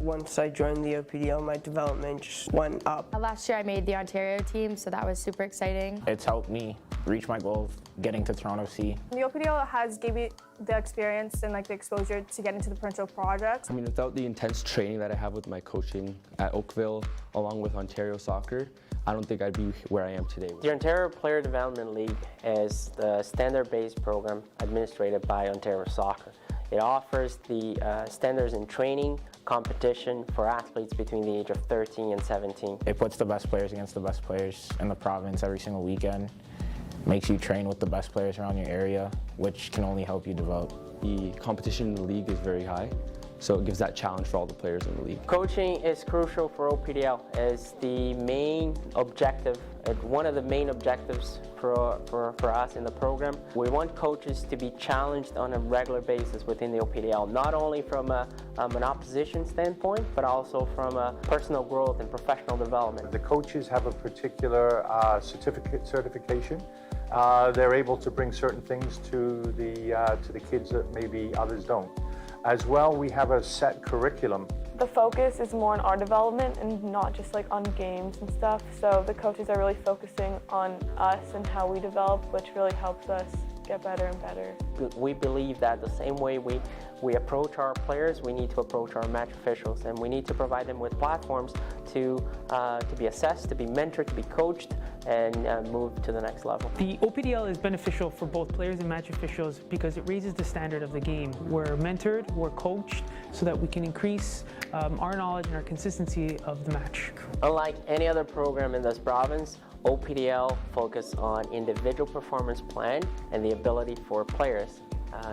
Once I joined the OPDL, my development just went up. Last year I made the Ontario team, so that was super exciting. It's helped me reach my goal of getting to Toronto C. The OPDL has gave me the experience and the exposure to get into the provincial projects. I mean, without the intense training that I have with my coaching at Oakville, along with Ontario Soccer, I don't think I'd be where I am today. The Ontario Player Development League is the standard-based program administered by Ontario Soccer. It offers the standards in training, competition for athletes between the age of 13 and 17. It puts the best players against the best players in the province every single weekend. Makes you train with the best players around your area, which can only help you develop. The competition in the league is very high, so it gives that challenge for all the players in the league. Coaching is crucial for OPDL as the main objective, one of the main objectives for us in the program. We want coaches to be challenged on a regular basis within the OPDL, not only from an opposition standpoint, but also from a personal growth and professional development. The coaches have a particular certification. They're able to bring certain things to the kids that maybe others don't. As well, we have a set curriculum. The focus is more on our development and not just like on games and stuff. So the coaches are really focusing on us and how we develop, which really helps us get better and better. We believe that the same way we approach our players, we need to approach our match officials, and we need to provide them with platforms to be assessed, to be mentored, to be coached, and move to the next level. The OPDL is beneficial for both players and match officials because it raises the standard of the game. We're mentored, we're coached, so that we can increase our knowledge and our consistency of the match. Unlike any other program in this province, OPDL focus on individual performance plan and the ability for players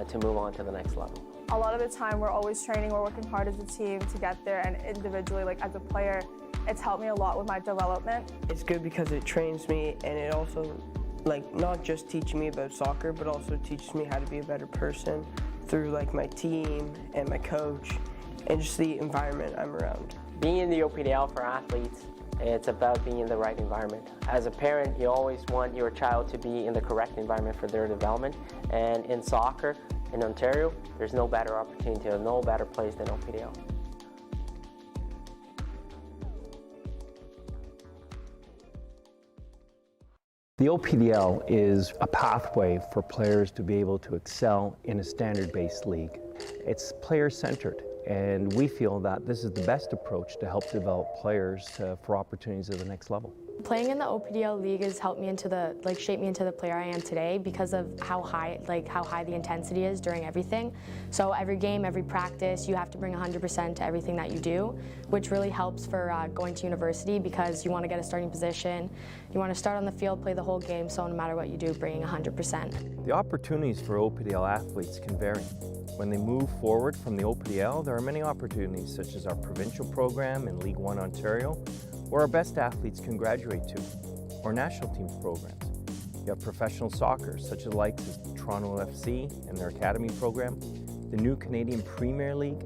to move on to the next level. A lot of the time we're always training, we're working hard as a team to get there, and individually, like as a player, it's helped me a lot with my development. It's good because it trains me, and it also, like, not just teaching me about soccer, but also teaches me how to be a better person through like my team and my coach and just the environment I'm around. Being in the OPDL for athletes, it's about being in the right environment. As a parent, you always want your child to be in the correct environment for their development, and in soccer, in Ontario, there's no better opportunity or no better place than OPDL. The OPDL is a pathway for players to be able to excel in a standard-based league. It's player-centered, and we feel that this is the best approach to help develop players for opportunities at the next level. Playing in the OPDL league has helped me shape me into the player I am today because of how high the intensity is during everything. So every game, every practice, you have to bring 100% to everything that you do, which really helps for going to university because you want to get a starting position, you want to start on the field, play the whole game, so no matter what you do, bringing 100%. The opportunities for OPDL athletes can vary. When they move forward from the OPDL, there are many opportunities such as our provincial program in League One Ontario, where our best athletes can graduate to, or national teams programs. You have professional soccer, such as the likes of Toronto FC and their academy program, the new Canadian Premier League,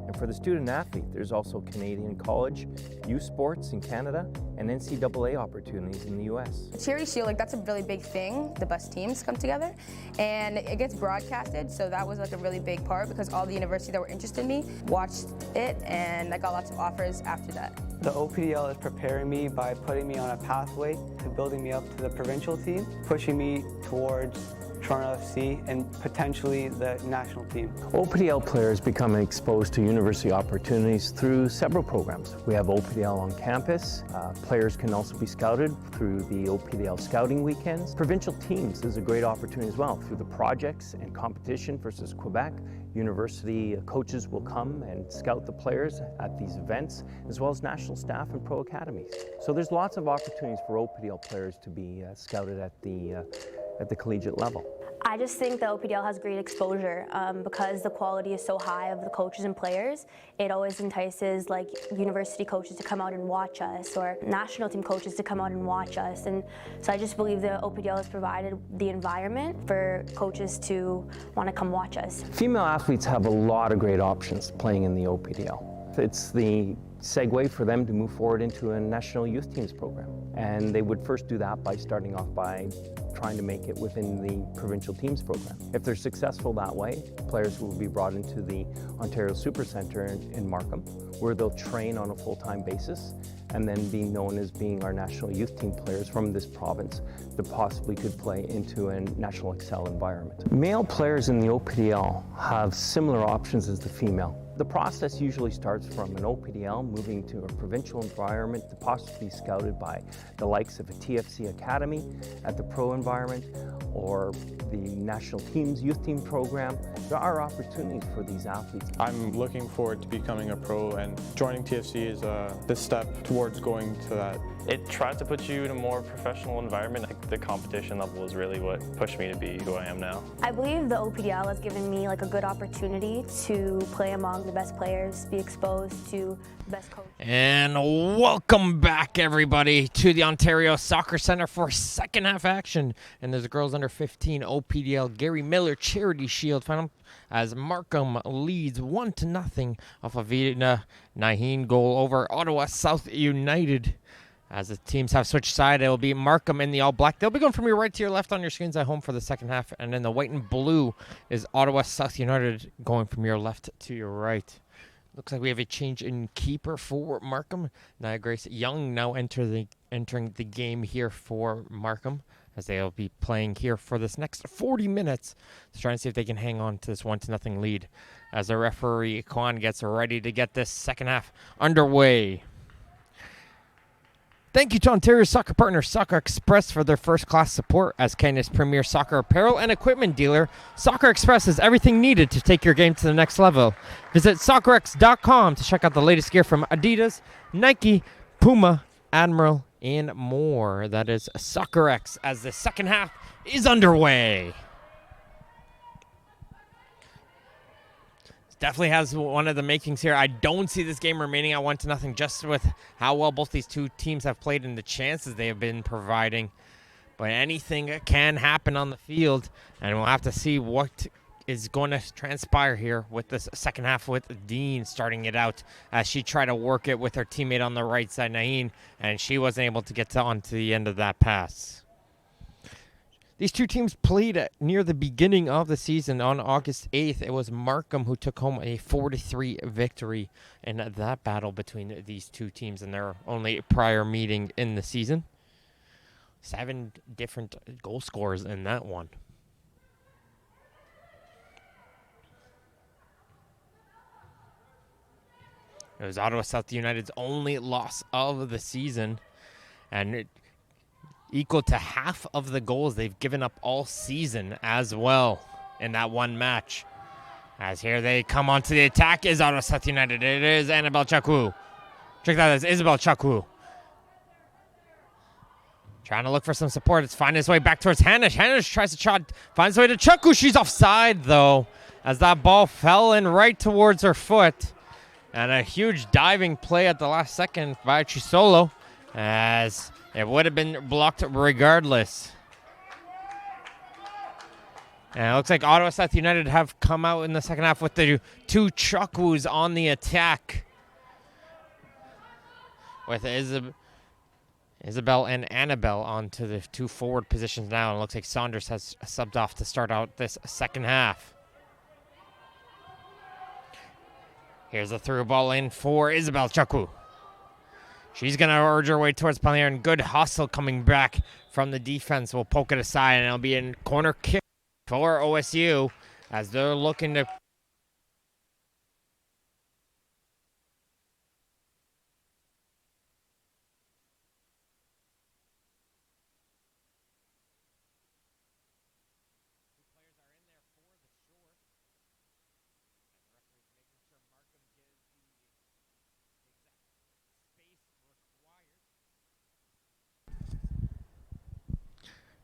and for the student athlete, there's also Canadian college, youth sports in Canada, and NCAA opportunities in the US. Charity Shield, that's a really big thing. The best teams come together, and it gets broadcasted, so that was a really big part because all the universities that were interested in me watched it, and I got lots of offers after that. The OPDL is preparing me by putting me on a pathway to building me up to the provincial team, pushing me towards Toronto FC and potentially the national team. OPDL players become exposed to university opportunities through several programs. We have OPDL on campus. Players can also be scouted through the OPDL scouting weekends. Provincial teams is a great opportunity as well through the projects and competition versus Quebec. University coaches will come and scout the players at these events, as well as national staff and pro academies. So there's lots of opportunities for OPDL players to be scouted at the collegiate level. I just think the OPDL has great exposure because the quality is so high of the coaches and players. It always entices university coaches to come out and watch us, or national team coaches to come out and watch us. And so I just believe the OPDL has provided the environment for coaches to want to come watch us. Female athletes have a lot of great options playing in the OPDL. It's the segue for them to move forward into a national youth teams program. And they would first do that by starting off by trying to make it within the provincial teams program. If they're successful that way, players will be brought into the Ontario Super Centre in Markham, where they'll train on a full-time basis and then be known as being our national youth team players from this province that possibly could play into a national Excel environment. Male players in the OPDL have similar options as the female. The process usually starts from an OPDL moving to a provincial environment to possibly be scouted by the likes of a TFC Academy at the pro environment or the national team's youth team program. There are opportunities for these athletes. I'm looking forward to becoming a pro, and joining TFC is the step towards going to that. It tries to put you in a more professional environment. Like, the competition level is really what pushed me to be who I am now. I believe the OPDL has given me like a good opportunity to play among the best players, be exposed to the best coaches. And welcome back, everybody, to the Ontario Soccer Centre for second half action. And there's a girls under 15 OPDL Gary Miller Charity Shield final as Markham leads 1-0 off a Vina Naheen goal over Ottawa South United. As the teams have switched side, it will be Markham in the all-black. They'll be going from your right to your left on your screens at home for the second half. And then the white and blue is Ottawa South United going from your left to your right. Looks like we have a change in keeper for Markham. Nia Grace Young now entering the game here for Markham, as they'll be playing here for this next 40 minutes to try and see if they can hang on to this 1-0 lead. As the referee, Kwan, gets ready to get this second half underway. Thank you to Ontario soccer partner Soccer Express for their first-class support. As Canada's premier soccer apparel and equipment dealer, Soccer Express has everything needed to take your game to the next level. Visit soccerx.com to check out the latest gear from Adidas, Nike, Puma, Admiral, and more. That is SoccerX as the second half is underway. Definitely has one of the makings here. I don't see this game remaining at 1-0 just with how well both these two teams have played and the chances they have been providing. But anything can happen on the field, and we'll have to see what is going to transpire here with this second half with Dean starting it out as she tried to work it with her teammate on the right side, Naheen, and she wasn't able to get onto the end of that pass. These two teams played near the beginning of the season on August 8th. It was Markham who took home a 4-3 victory in that battle between these two teams in their only prior meeting in the season. 7 different goal scorers in that one. It was Ottawa South United's only loss of the season, and equal to half of the goals they've given up all season as well in that one match. As here they come onto the attack is Ottawa South United. It is Annabelle Chakwu. Check that out, it's Isabel Chakwu. Trying to look for some support. It's finding its way back towards Hanish. Hanish tries to shot, finds its way to Chakwu. She's offside though, as that ball fell in right towards her foot. And a huge diving play at the last second by Chisolo, as it would have been blocked regardless. And it looks like Ottawa South United have come out in the second half with the two Chakwus on the attack, with Isabel and Annabelle onto the two forward positions now. And it looks like Saunders has subbed off to start out this second half. Here's a through ball in for Isabel Chakwu. She's going to urge her way towards Palmier, and good hustle coming back from the defense. Will poke it aside, and it'll be a corner kick for OSU as they're looking to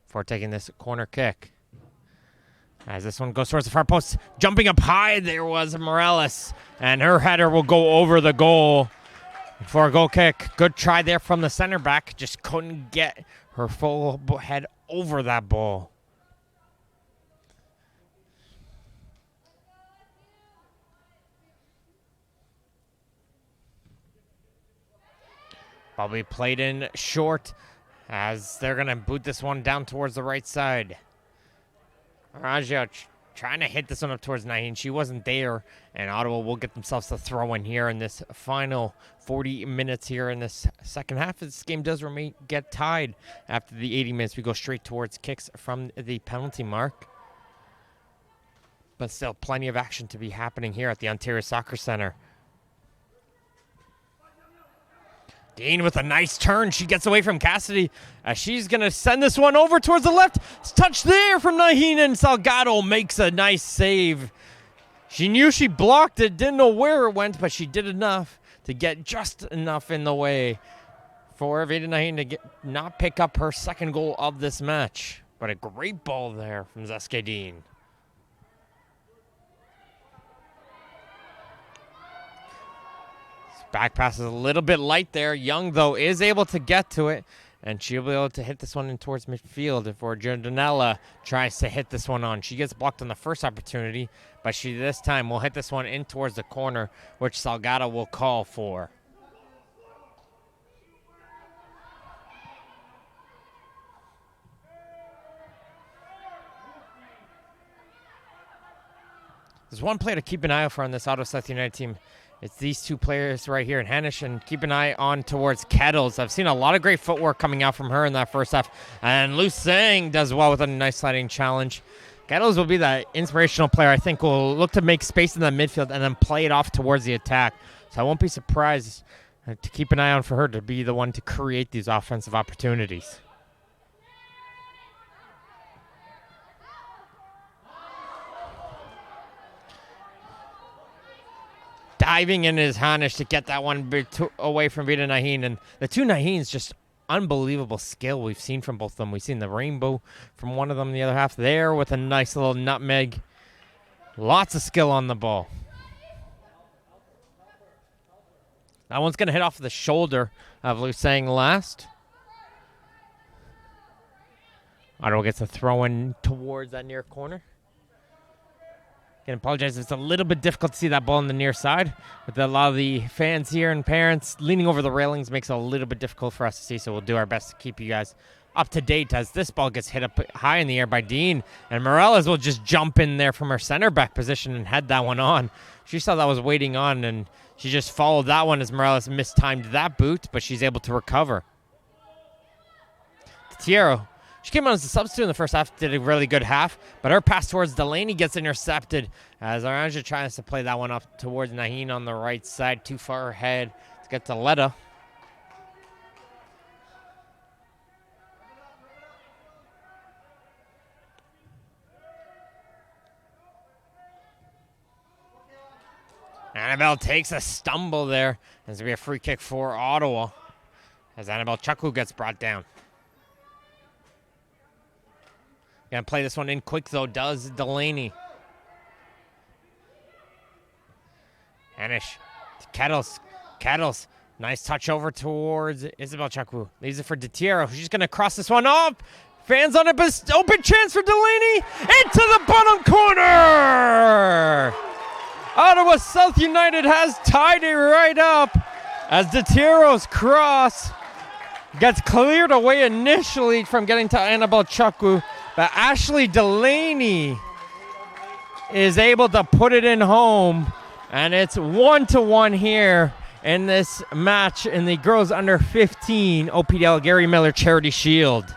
for taking this corner kick. As this one goes towards the far post, jumping up high, there was Morales, and her header will go over the goal for a goal kick. Good try there from the center back, just couldn't get her full head over that ball. Probably played in short, as they're going to boot this one down towards the right side. Raja trying to hit this one up towards Naheen. She wasn't there, and Ottawa will get themselves a throw in here in this final 40 minutes here in this second half. This game does get tied after the 80 minutes. We go straight towards kicks from the penalty mark. But still plenty of action to be happening here at the Ontario Soccer Center. Dean with a nice turn. She gets away from Cassidy as she's going to send this one over towards the left. It's touched there from Naheen, and Salgado makes a nice save. She knew she blocked it, didn't know where it went, but she did enough to get just enough in the way for Veda Naheen to not pick up her second goal of this match. But a great ball there from Zeske Dean. Back pass is a little bit light there. Young, though, is able to get to it, and she'll be able to hit this one in towards midfield before Giordinella tries to hit this one on. She gets blocked on the first opportunity, but she this time will hit this one in towards the corner, which Salgado will call for. There's one player to keep an eye out for on this Ottawa South United team. It's these two players right here in Hanish, and keep an eye on towards Kettles. I've seen a lot of great footwork coming out from her in that first half. And Lu Sang does well with a nice sliding challenge. Kettles will be that inspirational player I think will look to make space in the midfield and then play it off towards the attack. So I won't be surprised to keep an eye on for her to be the one to create these offensive opportunities. Diving in is Hanish to get that one away from Veda Naheen. And the two Naheens, just unbelievable skill we've seen from both of them. We've seen the rainbow from one of them, the other half there with a nice little nutmeg. Lots of skill on the ball. That one's going to hit off the shoulder of Lu Sang last. Ottawa gets a throw in towards that near corner. Again, apologize. It's a little bit difficult to see that ball on the near side. With a lot of the fans here and parents leaning over the railings makes it a little bit difficult for us to see. So we'll do our best to keep you guys up to date as this ball gets hit up high in the air by Dean. And Morales will just jump in there from her center back position and head that one on. She saw that was waiting on, and she just followed that one as Morales mistimed that boot, but she's able to recover. Tiero. She came on as a substitute in the first half, did a really good half, but her pass towards Delaney gets intercepted as Aranja tries to play that one up towards Naheen on the right side, too far ahead to get to Letta. Annabelle takes a stumble there. There's going to be a free kick for Ottawa as Annabelle Chukwu gets brought down. Gonna play this one in quick, though, does Delaney. Hanish. Kettles. Nice touch over towards Isabel Chukwu. Leaves it for Detiero. She's gonna cross this one off. Fans on it, but open chance for Delaney. Into the bottom corner. Ottawa South United has tied it right up as Detiero's cross gets cleared away initially from getting to Annabelle Chukwu. But Ashley Delaney is able to put it in home, and it's 1-1 here in this match in the girls under 15 OPDL Gary Miller Charity Shield.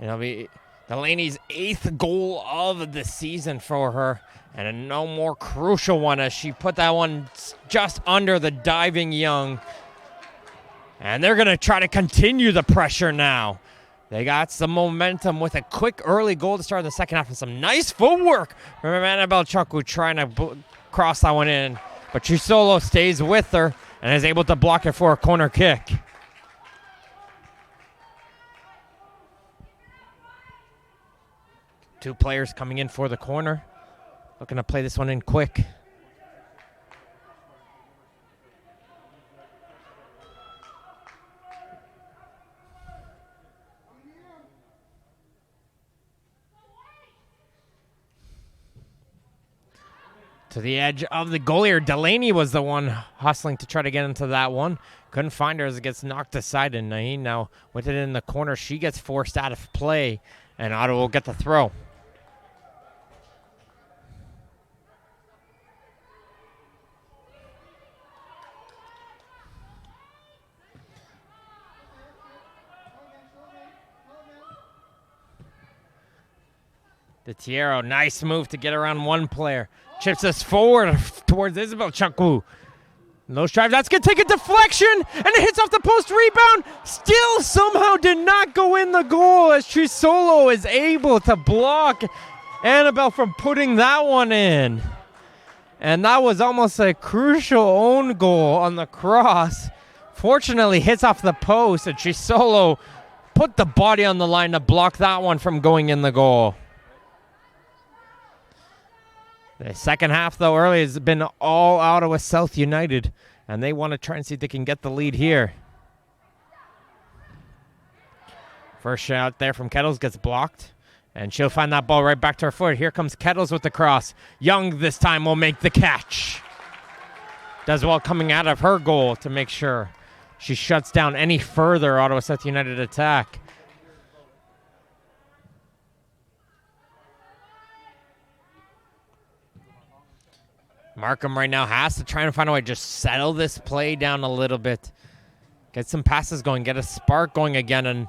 It'll be Delaney's 8th goal of the season for her. And a no more crucial one as she put that one just under the diving Young. And they're going to try to continue the pressure now. They got some momentum with a quick early goal to start in the second half and some nice footwork from Annabelle Chukwu trying to cross that one in. But Chisolo stays with her and is able to block it for a corner kick. Two players coming in for the corner. Looking to play this one in quick. To the edge of the goal here. Delaney was the one hustling to try to get into that one. Couldn't find her as it gets knocked aside. And Naheen now with it in the corner. She gets forced out of play. And Ottawa will get the throw. DeTiero, nice move to get around one player. Chips us forward towards Isabel Chukwu. Low drive, that's going to take a deflection, and it hits off the post rebound. Still somehow did not go in the goal as Trisolo is able to block Annabelle from putting that one in. And that was almost a crucial own goal on the cross. Fortunately, hits off the post, and Trisolo put the body on the line to block that one from going in the goal. The second half, though, early has been all Ottawa South United, and they want to try and see if they can get the lead here. First shot there from Kettles gets blocked, and she'll find that ball right back to her foot. Here comes Kettles with the cross. Young this time will make the catch. Does well coming out of her goal to make sure she shuts down any further Ottawa South United attack. Markham right now has to try and find a way to just settle this play down a little bit. Get some passes going, get a spark going again, and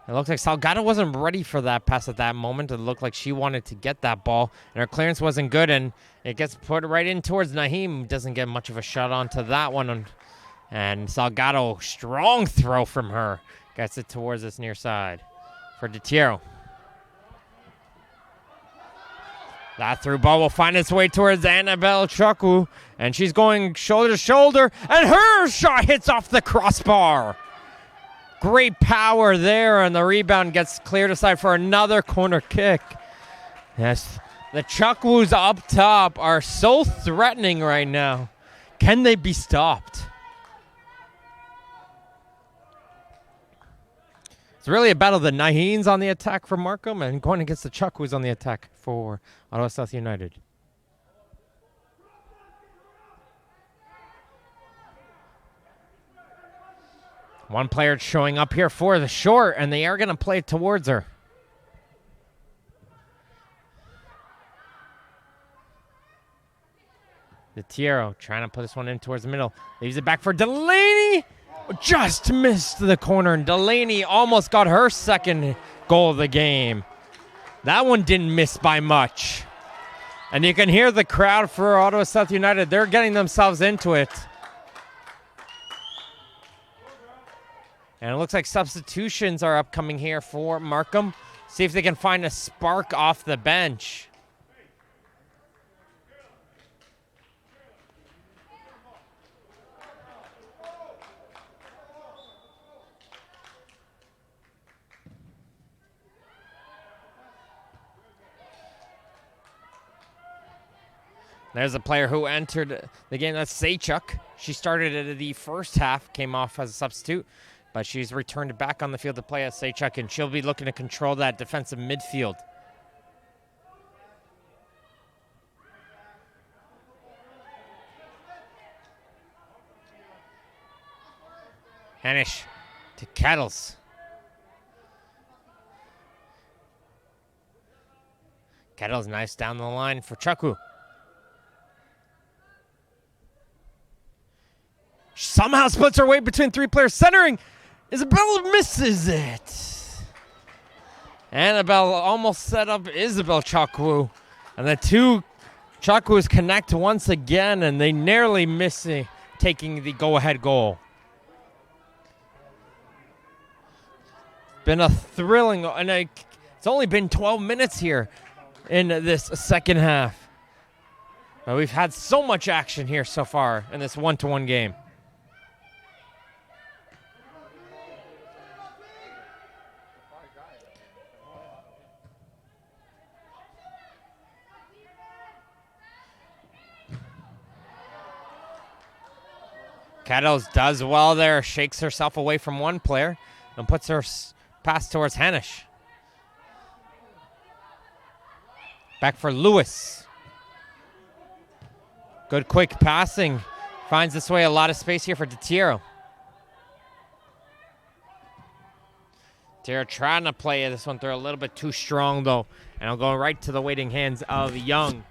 it looks like Salgado wasn't ready for that pass at that moment. It looked like she wanted to get that ball, and her clearance wasn't good, and it gets put right in towards Naheem. Doesn't get much of a shot onto that one, and Salgado, strong throw from her. Gets it towards this near side for DeTiero. That through ball will find its way towards Annabelle Chukwu, and she's going shoulder to shoulder, and her shot hits off the crossbar. Great power there, and the rebound gets cleared aside for another corner kick. Yes, the Chukwus up top are so threatening right now. Can they be stopped? It's really a battle of the Naheens on the attack for Markham and going against the Chukwus on the attack for Ottawa South United. One player showing up here for the short, and they are going to play it towards her. DeTiero trying to put this one in towards the middle. Leaves it back for Delaney. Just missed the corner, and Delaney almost got her second goal of the game. That one didn't miss by much. And you can hear the crowd for Ottawa South United. They're getting themselves into it. And it looks like substitutions are upcoming here for Markham. See if they can find a spark off the bench. There's a player who entered the game. That's Saychuk. She started at the first half, came off as a substitute, but she's returned back on the field to play as Saychuk, and she'll be looking to control that defensive midfield. Hanish to Kettles. Kettles nice down the line for Chukwu. Somehow splits her way between three players, centering. Isabella misses it. Annabelle almost set up Isabel Chukwu. And the two Chukwus connect once again, and they narrowly miss taking the go-ahead goal. Been a thrilling, and it's only been 12 minutes here in this second half. But we've had so much action here so far in this one-to-one game. Kettles does well there, shakes herself away from one player and puts her pass towards Hanish. Back for Lewis. Good quick passing. Finds this way a lot of space here for DeTiero. DeTiero trying to play this one through a little bit too strong though. And it'll go right to the waiting hands of Young.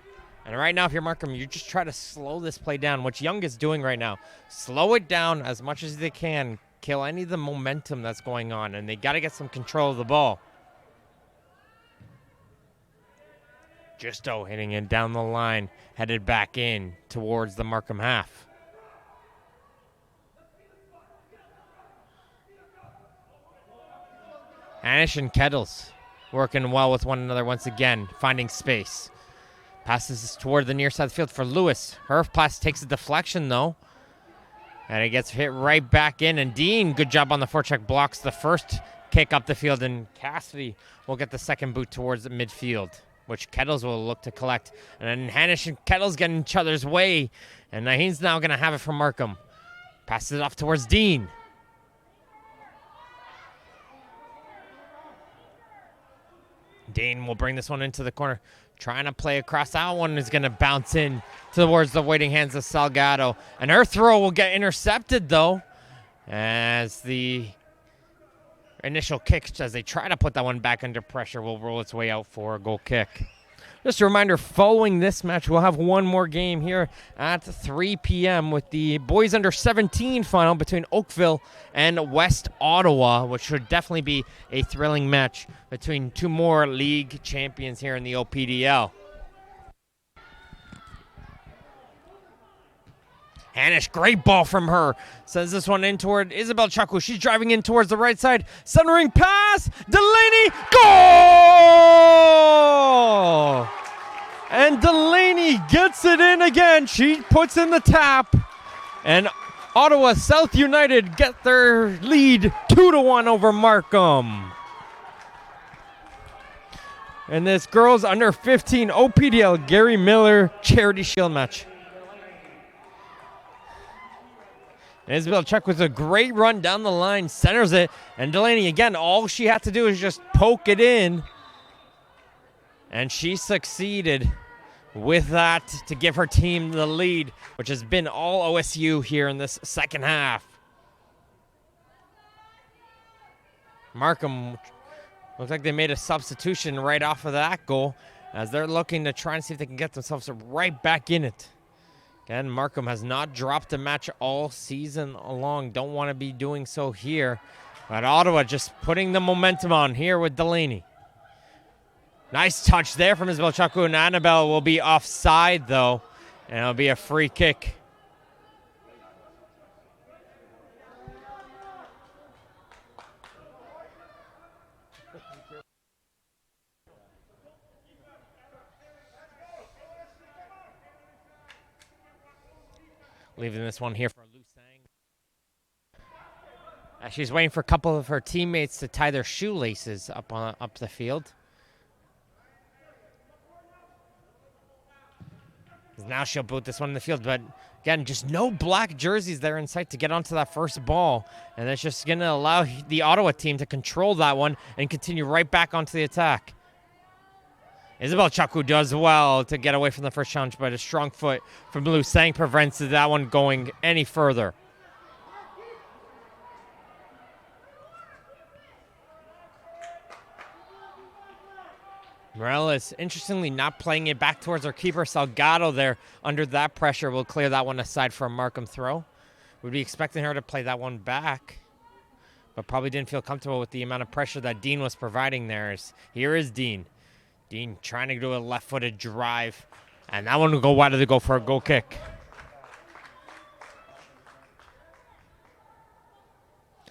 And right now, if you're Markham, you just try to slow this play down, which Young is doing right now. Slow it down as much as they can. Kill any of the momentum that's going on. And they got to get some control of the ball. Justo hitting it down the line, headed back in towards the Markham half. Hanish and Kettles working well with one another once again, finding space. Passes this toward the near side of the field for Lewis. Her pass takes a deflection, though. And it gets hit right back in. And Dean, good job on the forecheck, blocks the first kick up the field. And Cassidy will get the second boot towards the midfield, which Kettles will look to collect. And then Hanish and Kettles get in each other's way. And Naheen's now going to have it from Markham. Passes it off towards Dean. Dean will bring this one into the corner. Trying to play across. That one is going to bounce in towards the waiting hands of Salgado. And her throw will get intercepted, though, as the initial kick, as they try to put that one back under pressure, will roll its way out for a goal kick. Just a reminder, following this match, we'll have one more game here at 3 p.m. with the boys under 17 final between Oakville and West Ottawa, which should definitely be a thrilling match between two more league champions here in the OPDL. Hanish, great ball from her. Sends this one in toward Isabel Chaku. She's driving in towards the right side. Centering pass. Delaney. Goal! And Delaney gets it in again. She puts in the tap. And Ottawa South United get their lead 2-1 over Markham. And this girls under 15 OPDL Gary Miller Charity Shield match. Isabel Chuck with a great run down the line, centers it, and Delaney, again, all she had to do is just poke it in, and she succeeded with that to give her team the lead, which has been all OSU here in this second half. Markham looks like they made a substitution right off of that goal, as they're looking to try and see if they can get themselves right back in it. Again, Markham has not dropped a match all season long. Don't want to be doing so here. But Ottawa just putting the momentum on here with Delaney. Nice touch there from Isabel Chaku, and Annabelle will be offside, though. And it'll be a free kick. Leaving this one here for Lu Sang. She's waiting for a couple of her teammates to tie their shoelaces up the field. Now she'll boot this one in the field, but again, just no black jerseys there in sight to get onto that first ball. And that's just going to allow the Ottawa team to control that one and continue right back onto the attack. Isabel Chaku does well to get away from the first challenge, but a strong foot from Lu Sang prevents that one going any further. Morales, interestingly, not playing it back towards our keeper. Salgado there under that pressure will clear that one aside for a Markham throw. We'd be expecting her to play that one back, but probably didn't feel comfortable with the amount of pressure that Dean was providing there. Here is Dean. Dean trying to do a left-footed drive, and that one will go wide of the goal for a goal kick.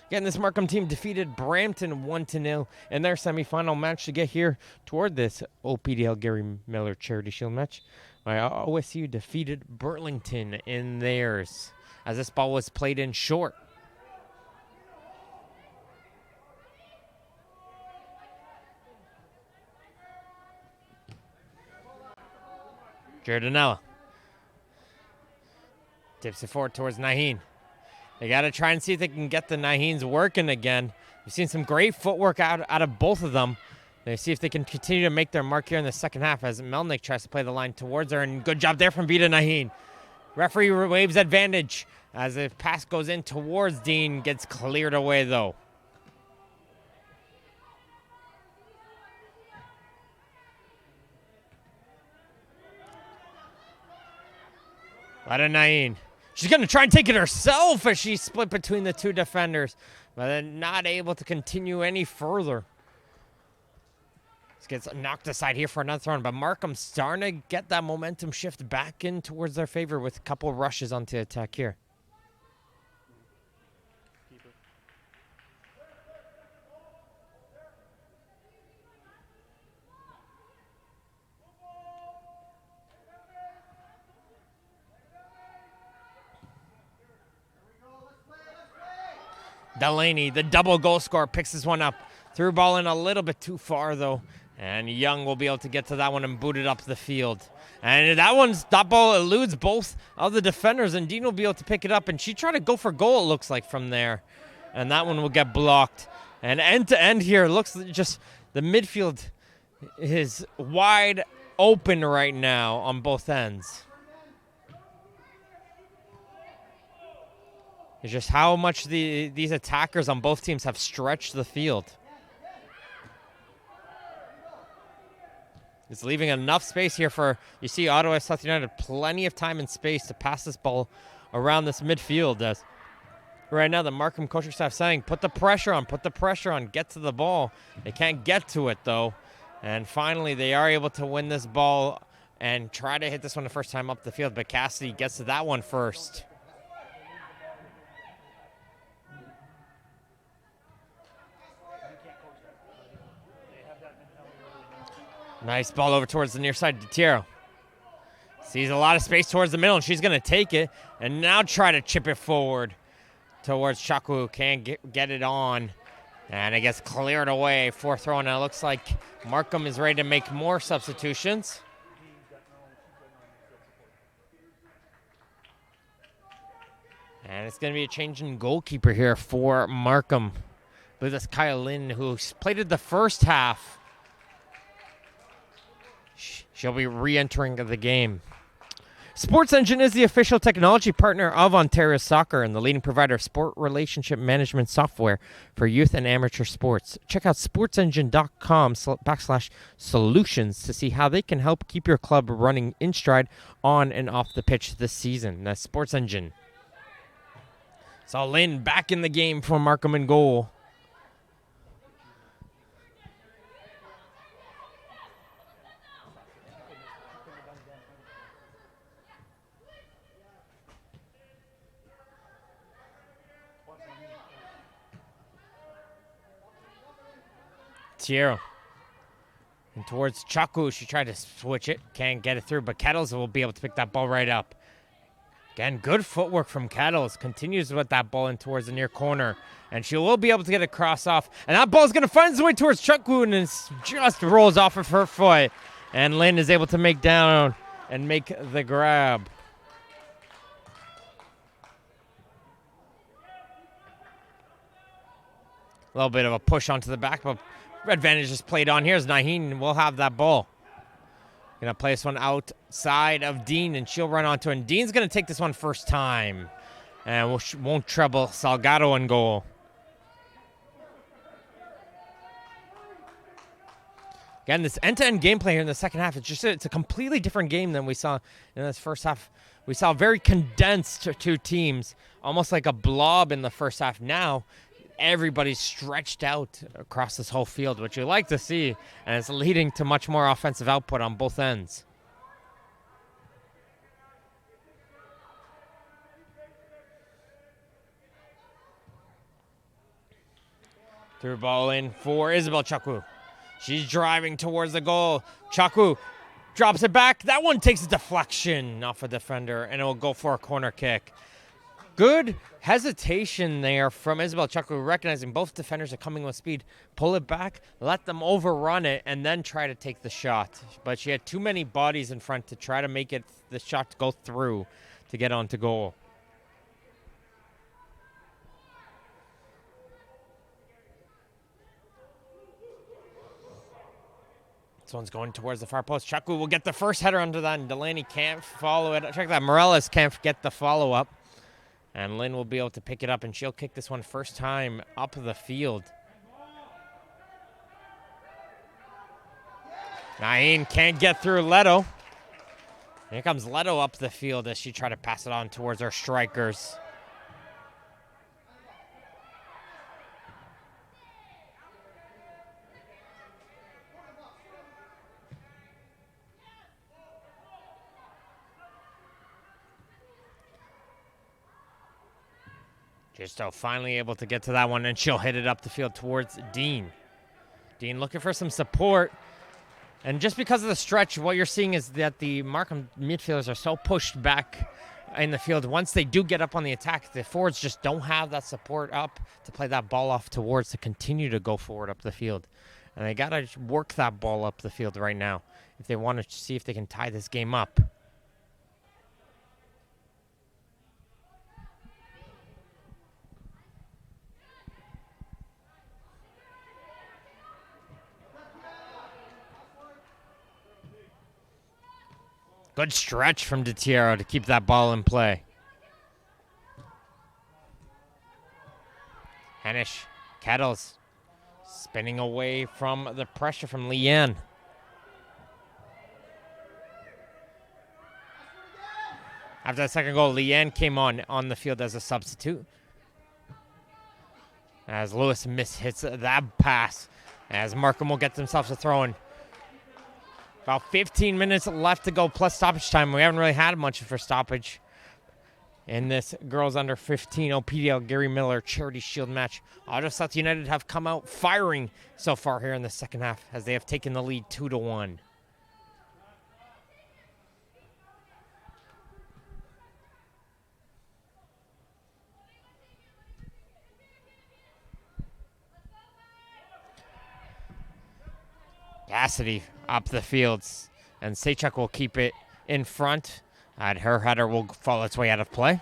Again, this Markham team defeated Brampton 1-0 in their semifinal match to get here toward this OPDL Gary Miller Charity Shield match. OSU defeated Burlington in theirs, as this ball was played in short. Jordanella tips it forward towards Naheen. They got to try and see if they can get the Naheens working again. We've seen some great footwork out of both of them. They see if they can continue to make their mark here in the second half as Melnick tries to play the line towards her. And good job there from Vita Naheen. Referee waves advantage as the pass goes in towards Dean. Gets cleared away, though. Lada Naheen. She's going to try and take it herself as she split between the two defenders, but then not able to continue any further. Gets knocked aside here for another throw, but Markham's starting to get that momentum shift back in towards their favor with a couple of rushes onto attack here. Delaney, the double goal scorer, picks this one up. Threw ball in a little bit too far, though. And Young will be able to get to that one and boot it up the field. And that ball eludes both of the defenders, and Dean will be able to pick it up. And she tried to go for goal, it looks like, from there. And that one will get blocked. And end to end here, looks just the midfield is wide open right now on both ends. It's just how much these attackers on both teams have stretched the field. It's leaving enough space here for, you see, Ottawa South United, plenty of time and space to pass this ball around this midfield. As right now, the Markham coaching staff saying, put the pressure on, get to the ball. They can't get to it, though. And finally, they are able to win this ball and try to hit this one the first time up the field, but Cassidy gets to that one first. Nice ball over towards the near side. Tiro sees a lot of space towards the middle, and she's going to take it and now try to chip it forward towards Chakwu. Can't get it on, and it gets cleared away for throw. Now it looks like Markham is ready to make more substitutions. And it's going to be a change in goalkeeper here for Markham. I believe that's Kyle Lynn, who played it the first half. She'll be re-entering the game. Sports Engine is the official technology partner of Ontario Soccer and the leading provider of sport relationship management software for youth and amateur sports. Check out sportsengine.com/solutions to see how they can help keep your club running in stride on and off the pitch this season. That's Sports Engine. So Lynn back in the game for Markham in goal. Tiero. And towards Chaku, she tried to switch it. Can't get it through, but Kettles will be able to pick that ball right up. Again, good footwork from Kettles. Continues with that ball in towards the near corner. And she will be able to get a cross off. And that ball's going to find its way towards Chaku, and it just rolls off of her foot. And Lynn is able to make down and make the grab. A little bit of a push onto the back, but advantage is played on here as Naheen will have that ball. Going to play this one outside of Dean, and she'll run onto it. And Dean's going to take this one first time. And won't trouble Salgado in goal. Again, this end-to-end gameplay here in the second half, it's a completely different game than we saw in this first half. We saw very condensed two teams, almost like a blob in the first half. Now, everybody's stretched out across this whole field, which you like to see, and it's leading to much more offensive output on both ends. Through ball in for Isabel Chakwu. She's driving towards the goal. Chakwu drops it back. That one takes a deflection off a defender, and it will go for a corner kick. Good hesitation there from Isabel Chakwu, recognizing both defenders are coming with speed. Pull it back, let them overrun it, and then try to take the shot. But she had too many bodies in front to try to make the shot go through to get onto goal. This one's going towards the far post. Chakwu will get the first header under that, and Delaney can't follow it. Check that. Morales can't get the follow-up. And Lynn will be able to pick it up, and she'll kick this one first time up the field. Naeem can't get through Leto. Here comes Leto up the field as she tried to pass it on towards our strikers. Justo finally able to get to that one, and she'll hit it up the field towards Dean. Dean looking for some support. And just because of the stretch, what you're seeing is that the Markham midfielders are so pushed back in the field. Once they do get up on the attack, the forwards just don't have that support up to play that ball off towards to continue to go forward up the field. And they got to work that ball up the field right now if they want to see if they can tie this game up. Good stretch from DiTiero to keep that ball in play. Hennish, Kettles, spinning away from the pressure from Leanne. After that second goal, Leanne came on the field as a substitute. As Lewis hits that pass, as Markham will get themselves a throw-in. About 15 minutes left to go plus stoppage time. We haven't really had much for stoppage in this girls under 15 OPDL Gary Miller Charity Shield match. Ottawa South United have come out firing so far here in the second half as they have taken the lead 2-1. Cassidy up the fields, and Sechuk will keep it in front. And her header will fall its way out of play.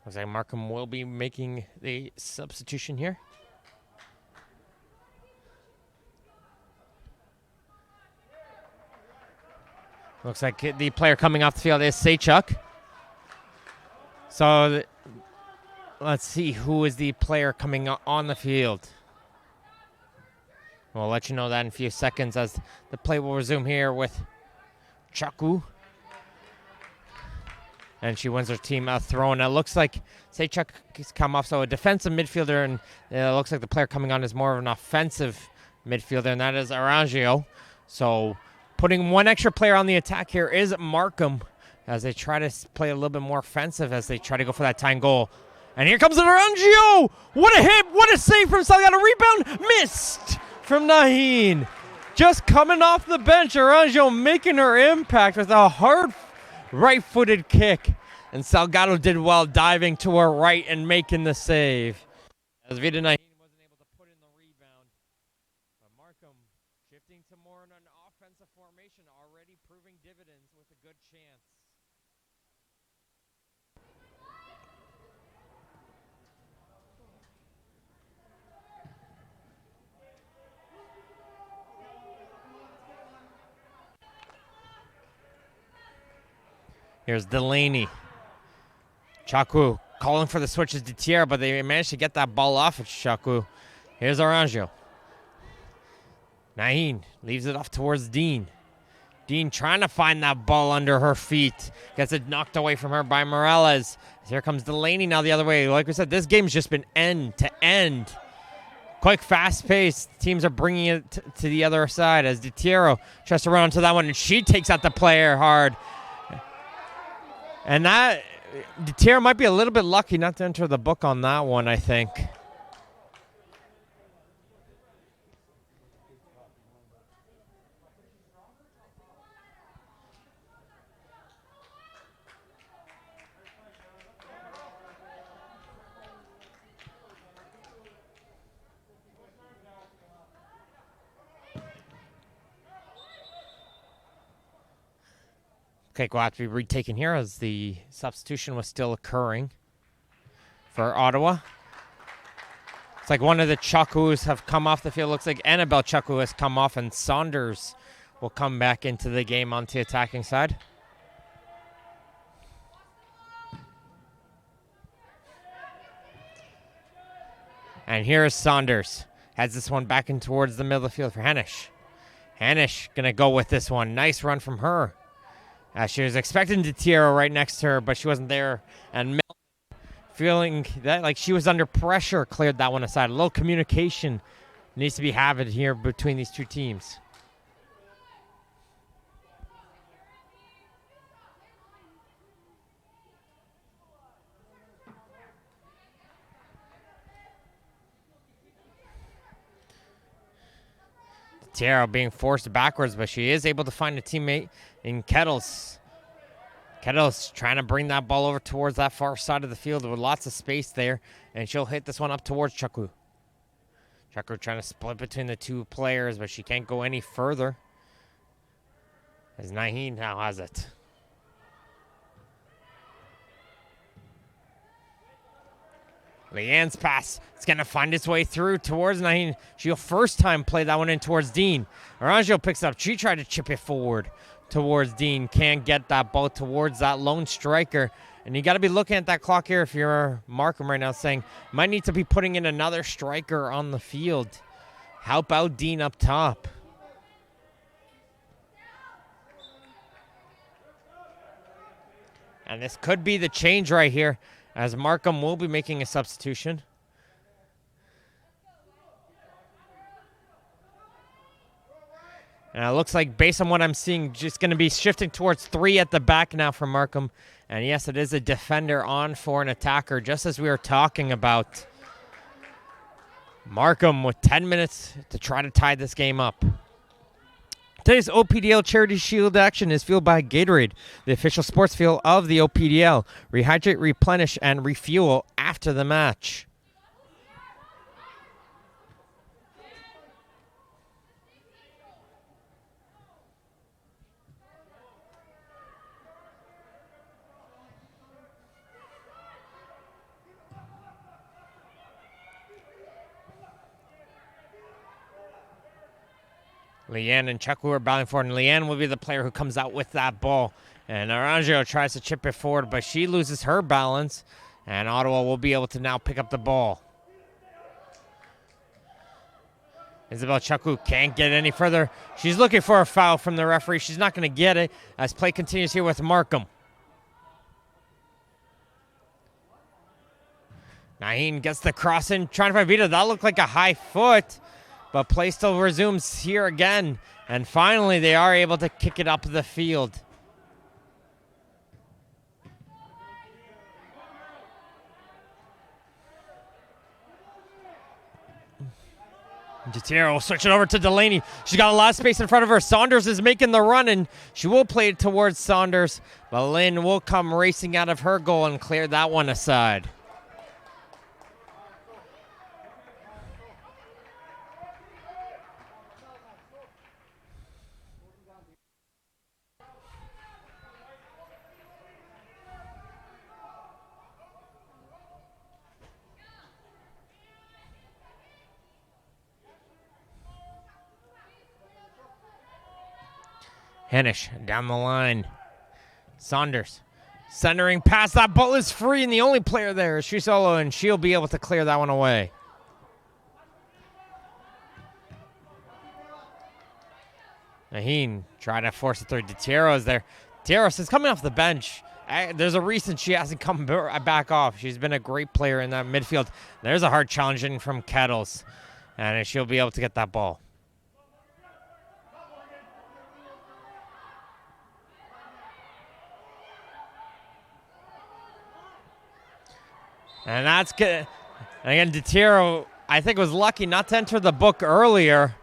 Looks like Markham will be making the substitution here. Looks like the player coming off the field is Sechuk. So let's see who is the player coming on the field. We'll let you know that in a few seconds as the play will resume here with Chaku. And she wins her team a throw. And it looks like Sechuk has come off. So a defensive midfielder, and it looks like the player coming on is more of an offensive midfielder, and that is Arangio. So putting one extra player on the attack here is Markham as they try to play a little bit more offensive as they try to go for that tying goal. And here comes Arangio! What a hit! What a save from Salgado! Rebound missed from Naheen. Just coming off the bench, Arangio making her impact with a hard right-footed kick. And Salgado did well diving to her right and making the save. As Vida Naheen wasn't able to put in the rebound. But Markham shifting to more in an offensive formation, already proving dividends with a good chance. Here's Delaney. Chaku calling for the switches to Tier, but they managed to get that ball off of Chaku. Here's Arangio. Naheen leaves it off towards Dean. Dean trying to find that ball under her feet. Gets it knocked away from her by Morales. Here comes Delaney now the other way. Like we said, this game's just been end to end. Quick, fast-paced. Teams are bringing it to the other side as DiTiero tries to run onto that one, and she takes out the player hard. And that, DiTiero might be a little bit lucky not to enter the book on that one, I think. Okay, will have to be retaken here as the substitution was still occurring for Ottawa. It's like one of the Chakus have come off the field. Looks like Annabelle Chaku has come off, and Saunders will come back into the game on the attacking side. And here is Saunders. Has this one back in towards the middle of the field for Hennish. Hennish going to go with this one. Nice run from her. She was expecting DiTiero right next to her, but she wasn't there. And feeling that like she was under pressure, cleared that one aside. A little communication needs to be had here between these two teams. Taro being forced backwards, but she is able to find a teammate in Kettles. Kettles trying to bring that ball over towards that far side of the field with lots of space there, and she'll hit this one up towards Chakwu. Chakwu trying to split between the two players, but she can't go any further as Naheen now has it. Leanne's pass. It's going to find its way through towards Naheen. She'll first time play that one in towards Dean. Arangio picks up. She tried to chip it forward towards Dean. Can't get that ball towards that lone striker. And you got to be looking at that clock here if you're Markham right now, saying, might need to be putting in another striker on the field. Help out Dean up top. And this could be the change right here, as Markham will be making a substitution. And it looks like, based on what I'm seeing, just going to be shifting towards 3 at the back now for Markham. And yes, it is a defender on for an attacker, just as we were talking about. Markham with 10 minutes to try to tie this game up. Today's OPDL Charity Shield action is fueled by Gatorade, the official sports fuel of the OPDL. Rehydrate, replenish, and refuel after the match. Leanne and Chakwu are battling forward, and Leanne will be the player who comes out with that ball. And Arangio tries to chip it forward, but she loses her balance, and Ottawa will be able to now pick up the ball. Isabel Chakwu can't get any further. She's looking for a foul from the referee. She's not going to get it as play continues here with Markham. Naheen gets the cross in, trying to find Vita. That looked like a high foot. But play still resumes here again. And finally, they are able to kick it up the field. Jatiro will switch it over to Delaney. She's got a lot of space in front of her. Saunders is making the run, and she will play it towards Saunders. But Lynn will come racing out of her goal and clear that one aside. Hennish down the line. Saunders centering pass. That ball is free, and the only player there is Shisolo, and she'll be able to clear that one away. Naheen trying to force it through. Tieros there. Tieros is coming off the bench. There's a reason she hasn't come back off. She's been a great player in that midfield. There's a hard challenge in from Kettles, and she'll be able to get that ball. And that's good. And again, DeTiro, I think, was lucky not to enter the book earlier.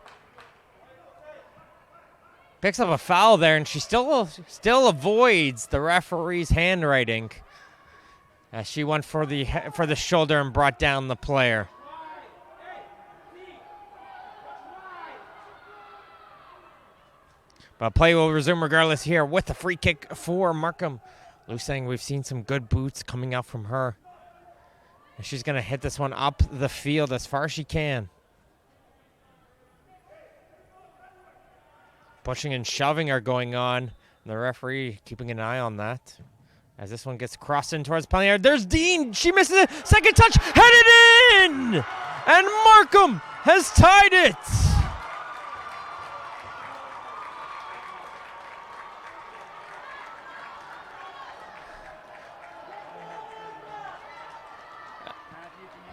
Picks up a foul there, and she still avoids the referee's handwriting as she went for the shoulder and brought down the player. But play will resume regardless here with the free kick for Markham. Lou saying we've seen some good boots coming out from her. And she's going to hit this one up the field as far as she can. Pushing and shoving are going on. And the referee keeping an eye on that. As this one gets crossed in towards penalty area. There's Dean. She misses it. Second touch. Headed in. And Markham has tied it.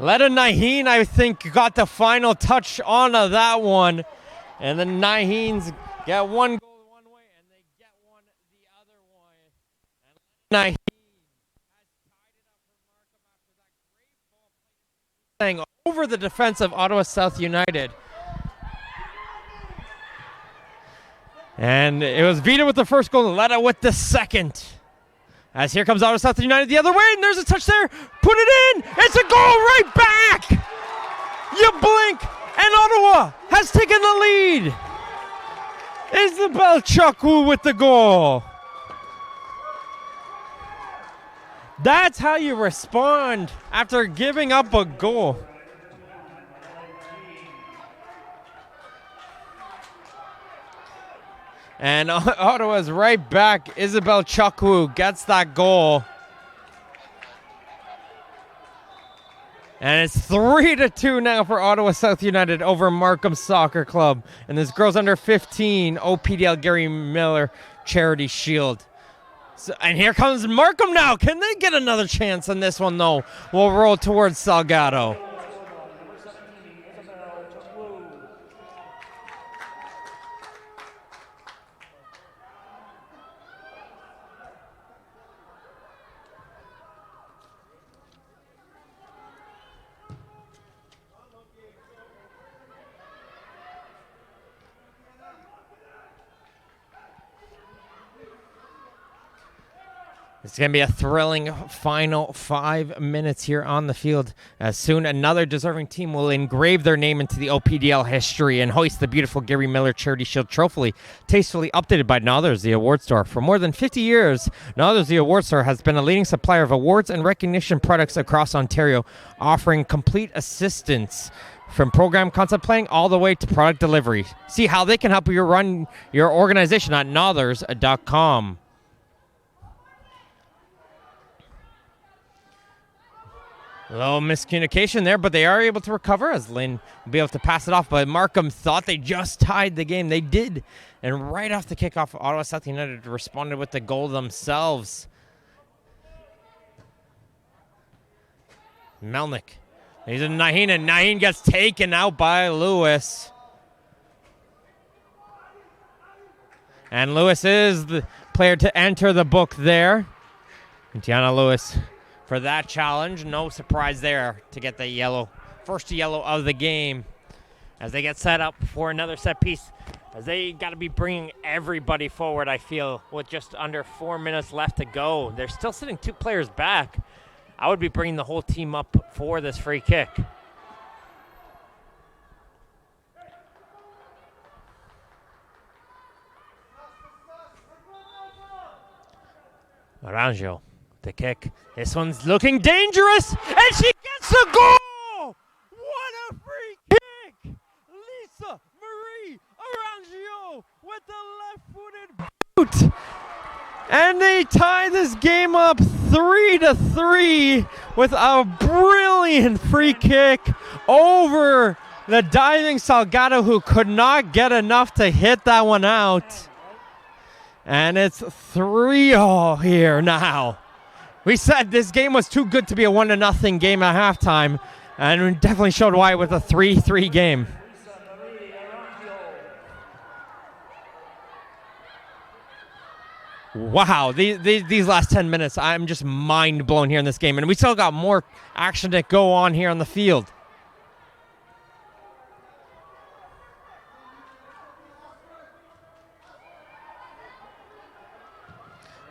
Letta Naheen, I think, got the final touch on that one. And the Naheens get one goal one way, and they get one the other way. And Naheen playing over the defense of Ottawa South United. And it was Vita with the first goal, Letta with the second. As here comes Ottawa South United the other way, and there's a touch there. Put it in. It's a goal right back. You blink, and Ottawa has taken the lead. Isabel Chukwu with the goal. That's how you respond after giving up a goal. And Ottawa's right back. Isabel Chukwu gets that goal. And it's 3-2 now for Ottawa South United over Markham Soccer Club. And this girls under 15 OPDL Gary Miller Charity Shield. So, and here comes Markham now. Can they get another chance on this one, though? We'll roll towards Salgado. It's going to be a thrilling final 5 minutes here on the field. As soon another deserving team will engrave their name into the OPDL history and hoist the beautiful Gary Miller Charity Shield trophy, tastefully updated by Nothers, the award store. For more than 50 years, Nothers, the award store, has been a leading supplier of awards and recognition products across Ontario, offering complete assistance from program concept planning all the way to product delivery. See how they can help you run your organization at nothers.com. A little miscommunication there, but they are able to recover as Lynn will be able to pass it off. But Markham thought they just tied the game. They did. And right off the kickoff, Ottawa South United responded with the goal themselves. Melnick. He's in Naheen, and Naheen gets taken out by Lewis. And Lewis is the player to enter the book there. And Tiana Lewis for that challenge. No surprise there to get the yellow, first yellow of the game as they get set up for another set piece. As they got to be bringing everybody forward, I feel, with just under 4 minutes left to go. They're still sitting 2 players back. I would be bringing the whole team up for this free kick. Arangio, the kick. This one's looking dangerous, and she gets the goal! What a free kick! Lisa Marie Arangio with the left-footed boot. And they tie this game up 3-3 with a brilliant free kick over the diving Salgado, who could not get enough to hit that one out. And it's 3-0 here now. We said this game was too good to be a 1-0 game at halftime, and we definitely showed why with a 3-3 game. Wow, these last 10 minutes, I'm just mind blown here in this game, and we still got more action to go on here on the field.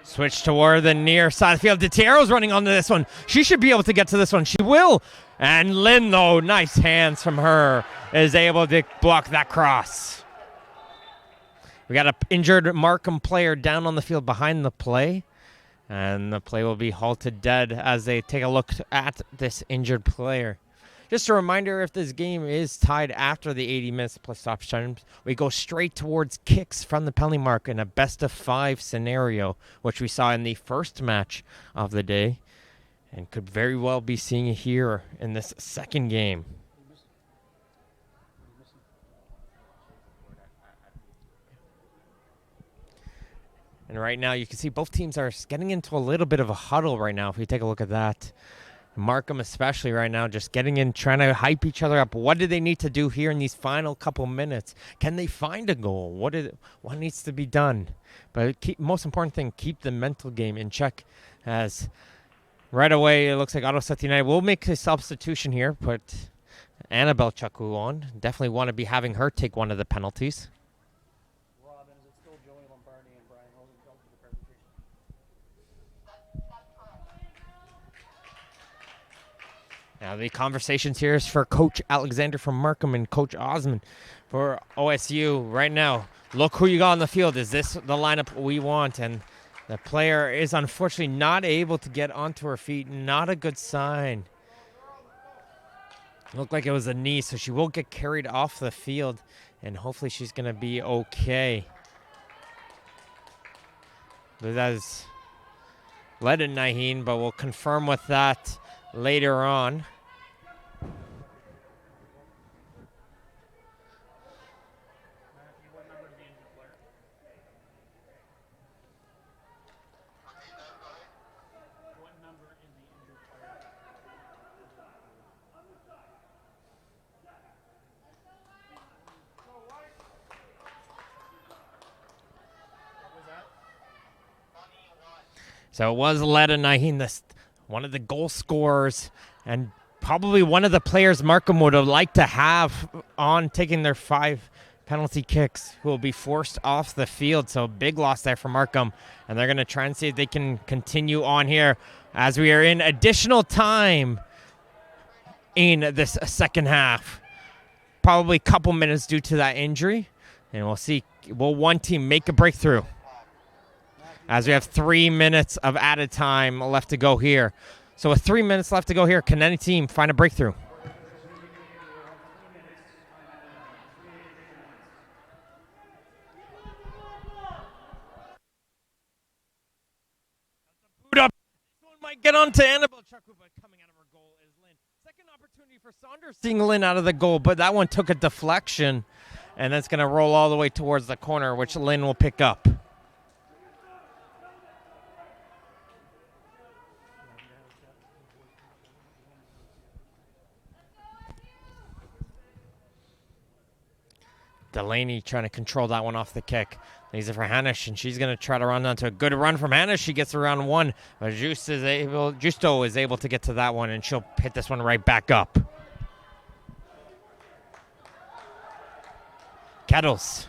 Switch toward the near side of the field. DeTiero's running onto this one. She should be able to get to this one. She will. And Lynn, though, nice hands from her, is able to block that cross. We got an injured Markham player down on the field behind the play. And the play will be halted dead as they take a look at this injured player. Just a reminder, if this game is tied after the 80 minutes plus stoppage time, we go straight towards kicks from the penalty mark in a best-of-5 scenario, which we saw in the first match of the day and could very well be seeing it here in this second game. And right now you can see both teams are getting into a little bit of a huddle right now if we take a look at that. Markham especially right now, just getting in, trying to hype each other up. What do they need to do here in these final couple minutes? Can they find a goal? What needs to be done? But most important thing, keep the mental game in check. As right away, it looks like Ottawa South United will make a substitution here. Put Annabelle Chaku on. Definitely want to be having her take one of the penalties. Now the conversations here is for Coach Alexander from Markham and Coach Osmond for OSU. Right now, look who you got on the field. Is this the lineup we want? And the player is unfortunately not able to get onto her feet. Not a good sign. Looked like it was a knee, so she will get carried off the field, and hopefully she's going to be okay. But that is led in Nahin, but we'll confirm with that later on. So it was Leda Nahin, one of the goal scorers, and probably one of the players Markham would have liked to have on taking their 5 penalty kicks, who will be forced off the field. So big loss there for Markham, and they're going to try and see if they can continue on here as we are in additional time in this second half. Probably a couple minutes due to that injury, and we'll see, will one team make a breakthrough? As we have 3 minutes of added time left to go here. So with 3 minutes left to go here, can any team find a breakthrough? Boot up. This one might get on to Annabelle Chaku, but coming out of her goal is Lynn. Second opportunity for Saunders, seeing Lynn out of the goal, but that one took a deflection, and that's going to roll all the way towards the corner, which Lynn will pick up. Delaney trying to control that one off the kick. Leaves it for Hanish, and she's going to try to run onto a good run from Hanish. She gets around one, but Justo is able to get to that one, and she'll hit this one right back up. Kettles.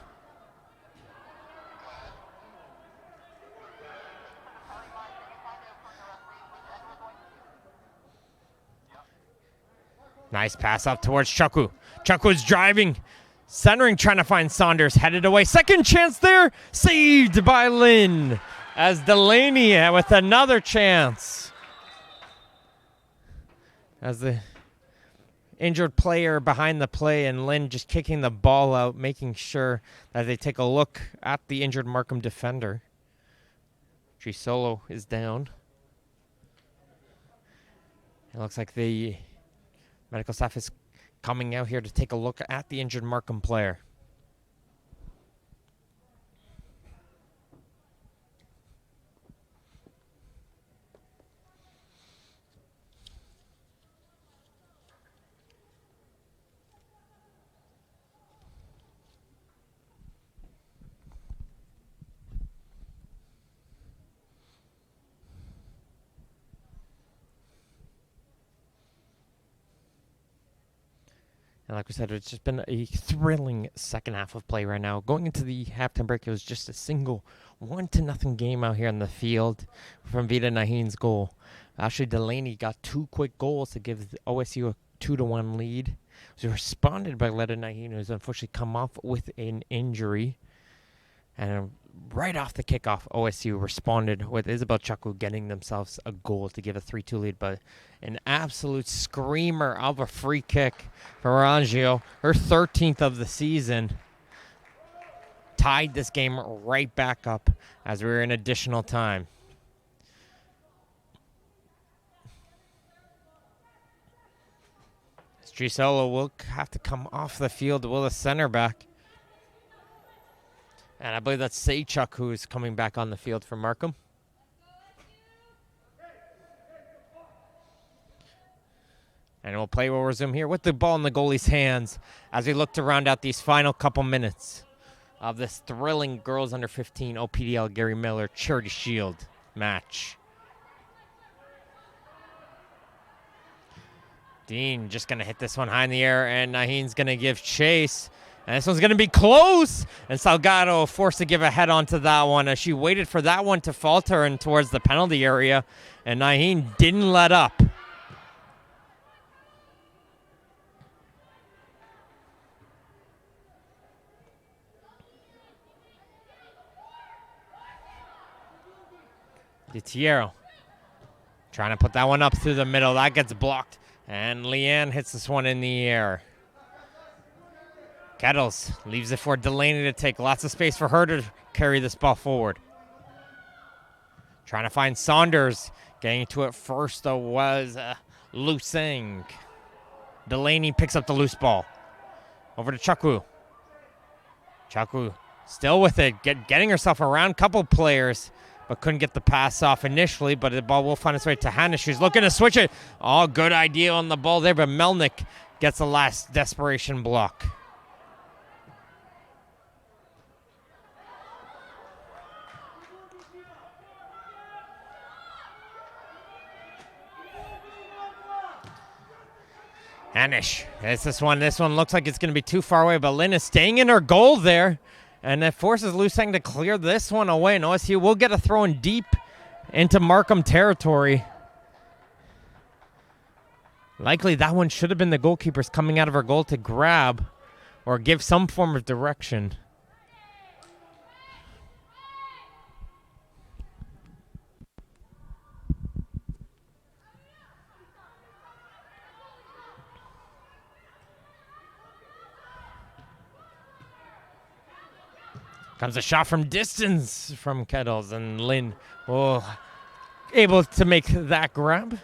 Nice pass up towards Chaku. Chaku's driving. Centering, trying to find Saunders, headed away. Second chance there, saved by Lynn. As Delaney with another chance. As the injured player behind the play, and Lynn just kicking the ball out, making sure that they take a look at the injured Markham defender. Trisolo is down. It looks like the medical staff is coming out here to take a look at the injured Markham player. And like we said, it's just been a thrilling second half of play right now. Going into the halftime break, it was just a single 1-0 game out here in the field from Vida Nahin's goal. Actually, Delaney got 2 quick goals to give OSU a 2-1 lead. It was responded by Leda Nahin, who's unfortunately come off with an injury. And right off the kickoff, OSU responded with Isabel Chaku getting themselves a goal to give a 3-2 lead. But an absolute screamer of a free kick for Rangio, her 13th of the season, tied this game right back up as we were in additional time. Strisolo will have to come off the field with a center back. And I believe that's Saychuk who is coming back on the field for Markham. play will resume here with the ball in the goalie's hands as we look to round out these final couple minutes of this thrilling girls under 15 OPDL Gary Miller Charity Shield match. Dean just going to hit this one high in the air, and Naheen's going to give chase. And this one's going to be close. And Salgado forced to give a head onto that one as she waited for that one to falter and towards the penalty area. And Naheen didn't let up. DiTiero trying to put that one up through the middle. That gets blocked. And Leanne hits this one in the air. Kettles leaves it for Delaney to take. Lots of space for her to carry this ball forward. Trying to find Saunders. Getting to it first, though, was Luseng. Delaney picks up the loose ball. Over to Chakwu. Chakwu still with it. Getting herself around a couple players, but couldn't get the pass off initially, but the ball will find its way to Hannah. She's looking to switch it. Oh, good idea on the ball there, but Melnick gets the last desperation block. Hanish, it's this one. This one looks like it's going to be too far away, but Lynn is staying in her goal there. And that forces Luseng to clear this one away. And OSU will get a throw in deep into Markham territory. Likely that one should have been the goalkeepers coming out of her goal to grab or give some form of direction. Comes a shot from distance from Kettles, and Lynn able to make that grab.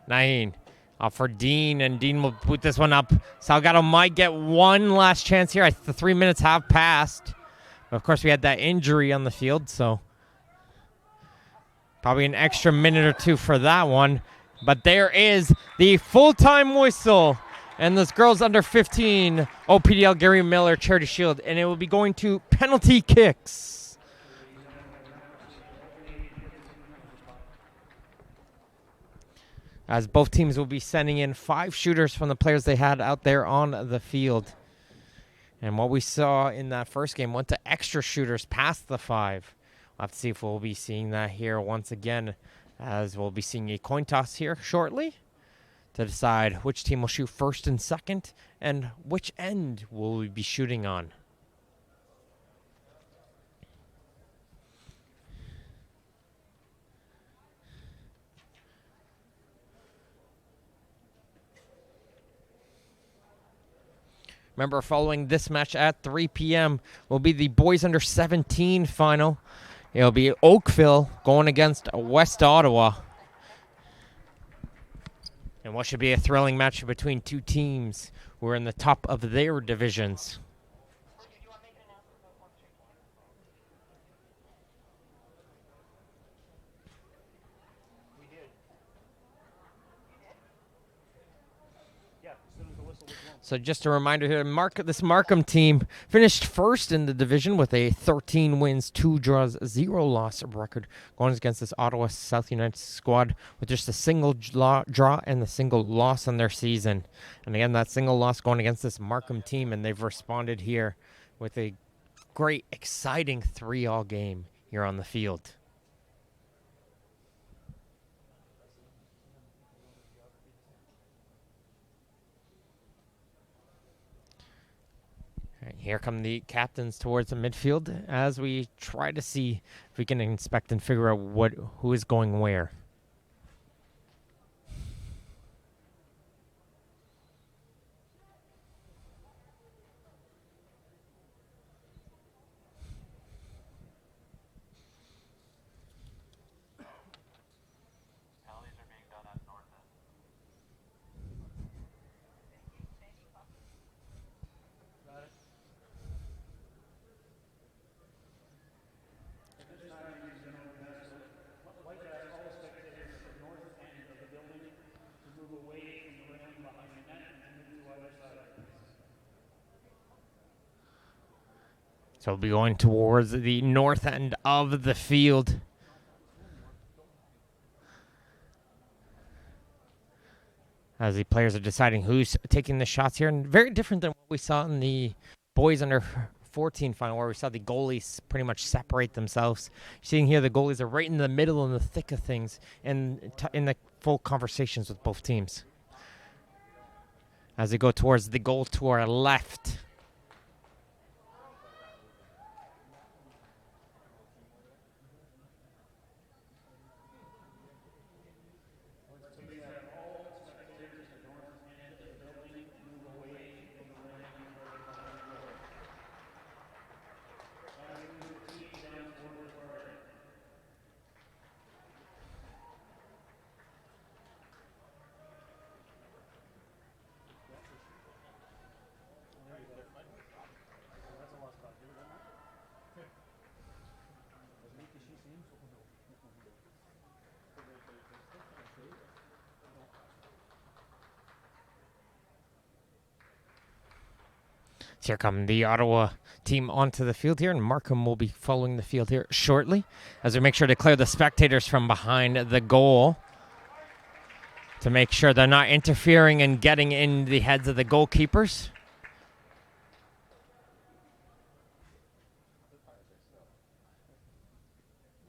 Naheen off for Dean, and Dean will boot this one up. Salgado might get one last chance here. The 3 minutes have passed. But of course, we had that injury on the field, so probably an extra minute or two for that one. But there is the full-time whistle, and this girls under 15 OPDL Gary Miller Charity Shield, and it will be going to penalty kicks. As both teams will be sending in 5 shooters from the players they had out there on the field. And what we saw in that first game went to extra shooters past the 5. We'll have to see if we'll be seeing that here once again, as we'll be seeing a coin toss here shortly to decide which team will shoot first and second and which end will we be shooting on. Remember, following this match at 3 p.m. will be the boys under 17 final. It'll be Oakville going against West Ottawa. And what should be a thrilling match between two teams who are in the top of their divisions. So just a reminder here, this Markham team finished first in the division with a 13 wins, 2 draws, 0 loss record, going against this Ottawa South United squad with just a single draw and a single loss on their season. And again, that single loss going against this Markham team, and they've responded here with a great, exciting 3-all game here on the field. Here come the captains towards the midfield as we try to see if we can inspect and figure out who is going where. So we'll be going towards the north end of the field. As the players are deciding who's taking the shots here. And very different than what we saw in the boys under 14 final, where we saw the goalies pretty much separate themselves. Seeing here, the goalies are right in the middle, in the thick of things, and in the full conversations with both teams. As they go towards the goal to our left. So here come the Ottawa team onto the field here, and Markham will be following the field here shortly as we make sure to clear the spectators from behind the goal to make sure they're not interfering and getting in the heads of the goalkeepers.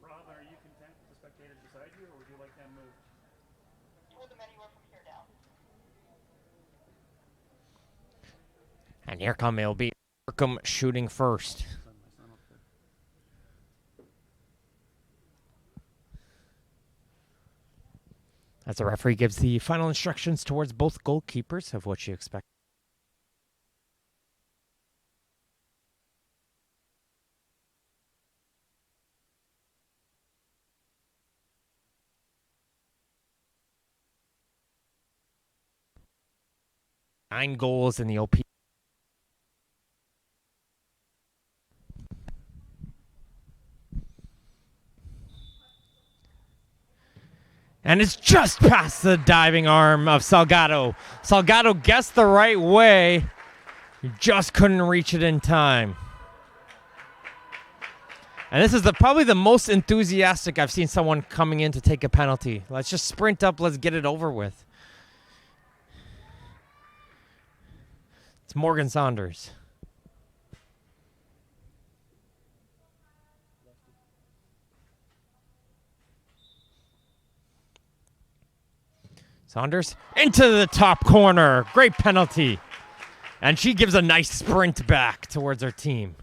Rob, are you content with the spectators beside you, or would you like them moved? Move them anywhere from here down. And here come, it'll be Markham shooting first. As the referee gives the final instructions towards both goalkeepers of what you expect. Nine goals in the OP. And it's just past the diving arm of Salgado. Salgado guessed the right way. He just couldn't reach it in time. And this is probably the most enthusiastic I've seen someone coming in to take a penalty. Let's just sprint up. Let's get it over with. It's Morgan Saunders. Saunders into the top corner. Great penalty. And she gives a nice sprint back towards her team.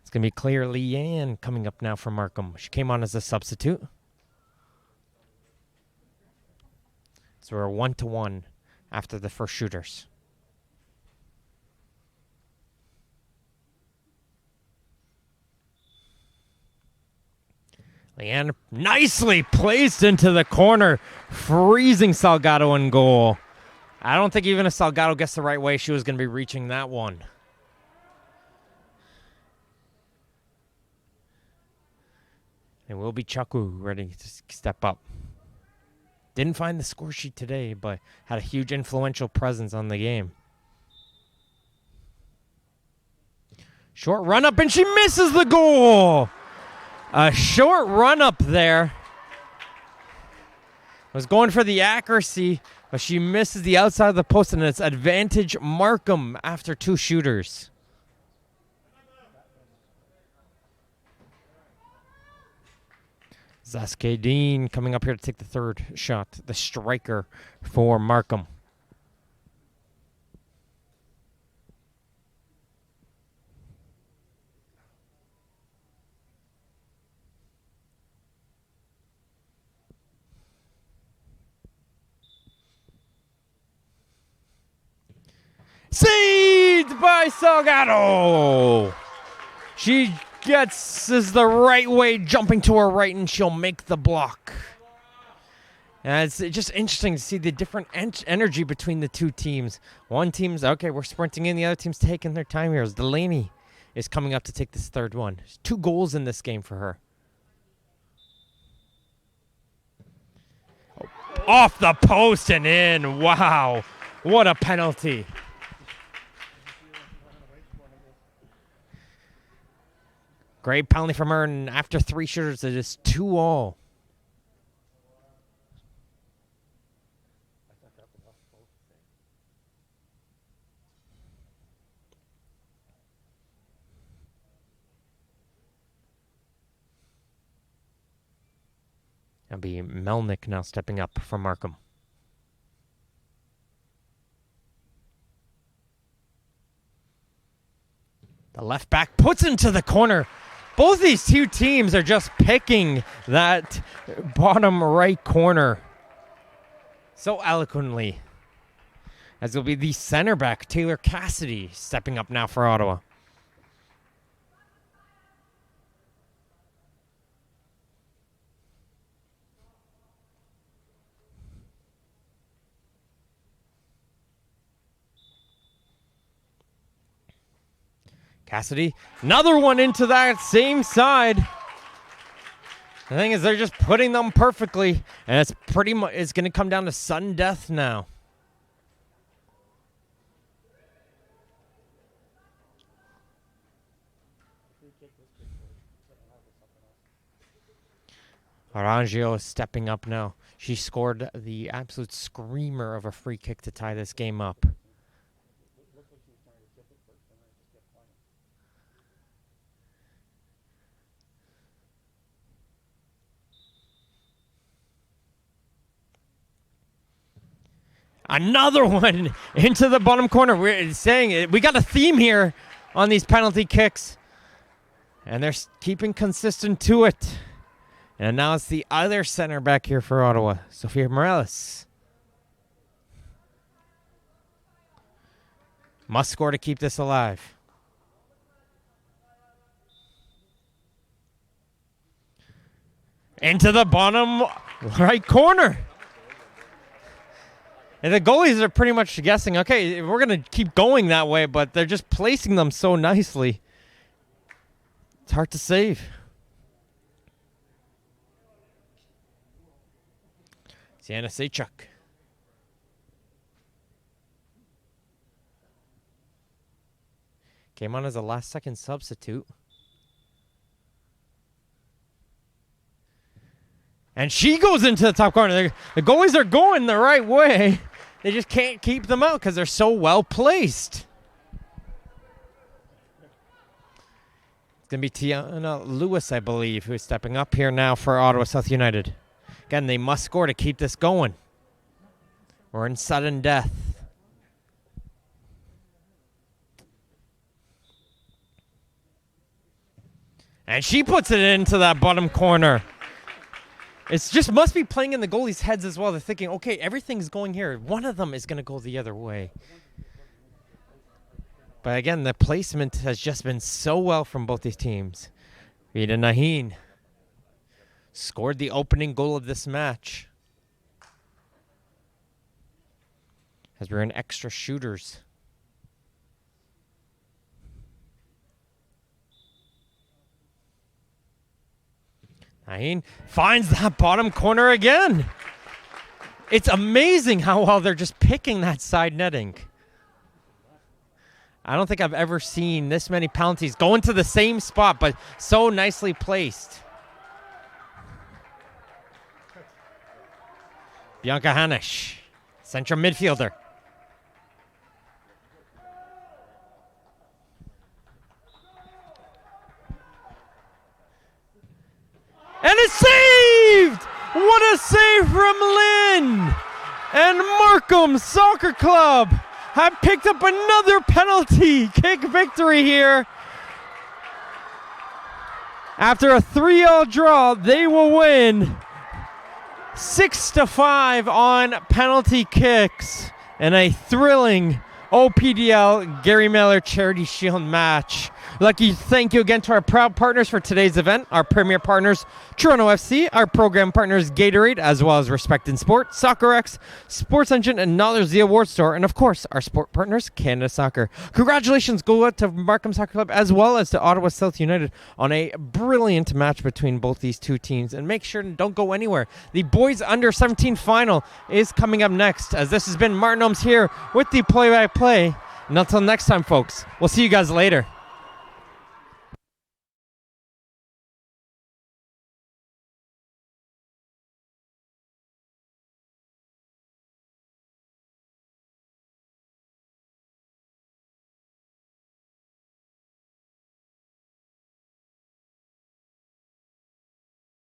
It's going to be Claire Leanne coming up now for Markham. She came on as a substitute. So we're 1-1 after the first shooters. Leanne nicely placed into the corner, freezing Salgado in goal. I don't think even if Salgado gets the right way, she was going to be reaching that one. And will be Chaku ready to step up. Didn't find the score sheet today, but had a huge influential presence on the game. Short run up, and she misses the goal. A short run up there. Was going for the accuracy, but she misses the outside of the post, and it's advantage Markham after two shooters. Zaskadine coming up here to take the third shot, the striker for Markham. Saved by Salgado. She gets the right way, jumping to her right, and she'll make the block. And it's just interesting to see the different energy between the two teams. One team's, okay, we're sprinting in. The other team's taking their time here. As Delaney is coming up to take this third one. There's 2 goals in this game for her. Off the post and in. Wow. What a penalty. Great penalty from her, and after 3 shooters, it is 2-all. That'll be Melnick now stepping up for Markham. The left back puts into the corner. Both these two teams are just picking that bottom right corner so eloquently. As it'll be the center back, Taylor Cassidy, stepping up now for Ottawa. Cassidy, another one into that same side. The thing is, they're just putting them perfectly, and it's pretty much, it's going to come down to sudden death now. Arangio is stepping up now. She scored the absolute screamer of a free kick to tie this game up. Another one into the bottom corner. We're saying we got a theme here on these penalty kicks, and they're keeping consistent to it. And now it's the other center back here for Ottawa, Sofia Morales. Must score to keep this alive. Into the bottom right corner. And the goalies are pretty much guessing, okay, we're going to keep going that way, but they're just placing them so nicely. It's hard to save. Sienna Sechuk. Came on as a last-second substitute. And she goes into the top corner. The goalies are going the right way. They just can't keep them out because they're so well placed. It's going to be Tiana Lewis, I believe, who's stepping up here now for Ottawa South United. Again, they must score to keep this going. We're in sudden death. And she puts it into that bottom corner. It just must be playing in the goalies' heads as well. They're thinking, okay, everything's going here. One of them is going to go the other way. But again, the placement has just been so well from both these teams. Rita Naheen scored the opening goal of this match. As we're in extra shooters. Naheen finds that bottom corner again. It's amazing how well they're just picking that side netting. I don't think I've ever seen this many penalties go into the same spot, but so nicely placed. Bianca Hanisch, central midfielder. And it's saved! What a save from Lynn! And Markham Soccer Club have picked up another penalty kick victory here. After a 3-3 draw, they will win 6-5 on penalty kicks in a thrilling OPDL Gary Miller Charity Shield match. Lucky, thank you again to our proud partners for today's event. Our premier partners, Toronto FC, our program partners, Gatorade, as well as Respect in Sport, SoccerX, Sports Engine, and Knowledge the Award Store, and of course, our sport partners, Canada Soccer. Congratulations go out to Markham Soccer Club as well as to Ottawa South United on a brilliant match between both these two teams. And make sure don't go anywhere. The boys under 17 final is coming up next, as this has been Martin Ohms here with the play-by-play. And until next time, folks, we'll see you guys later.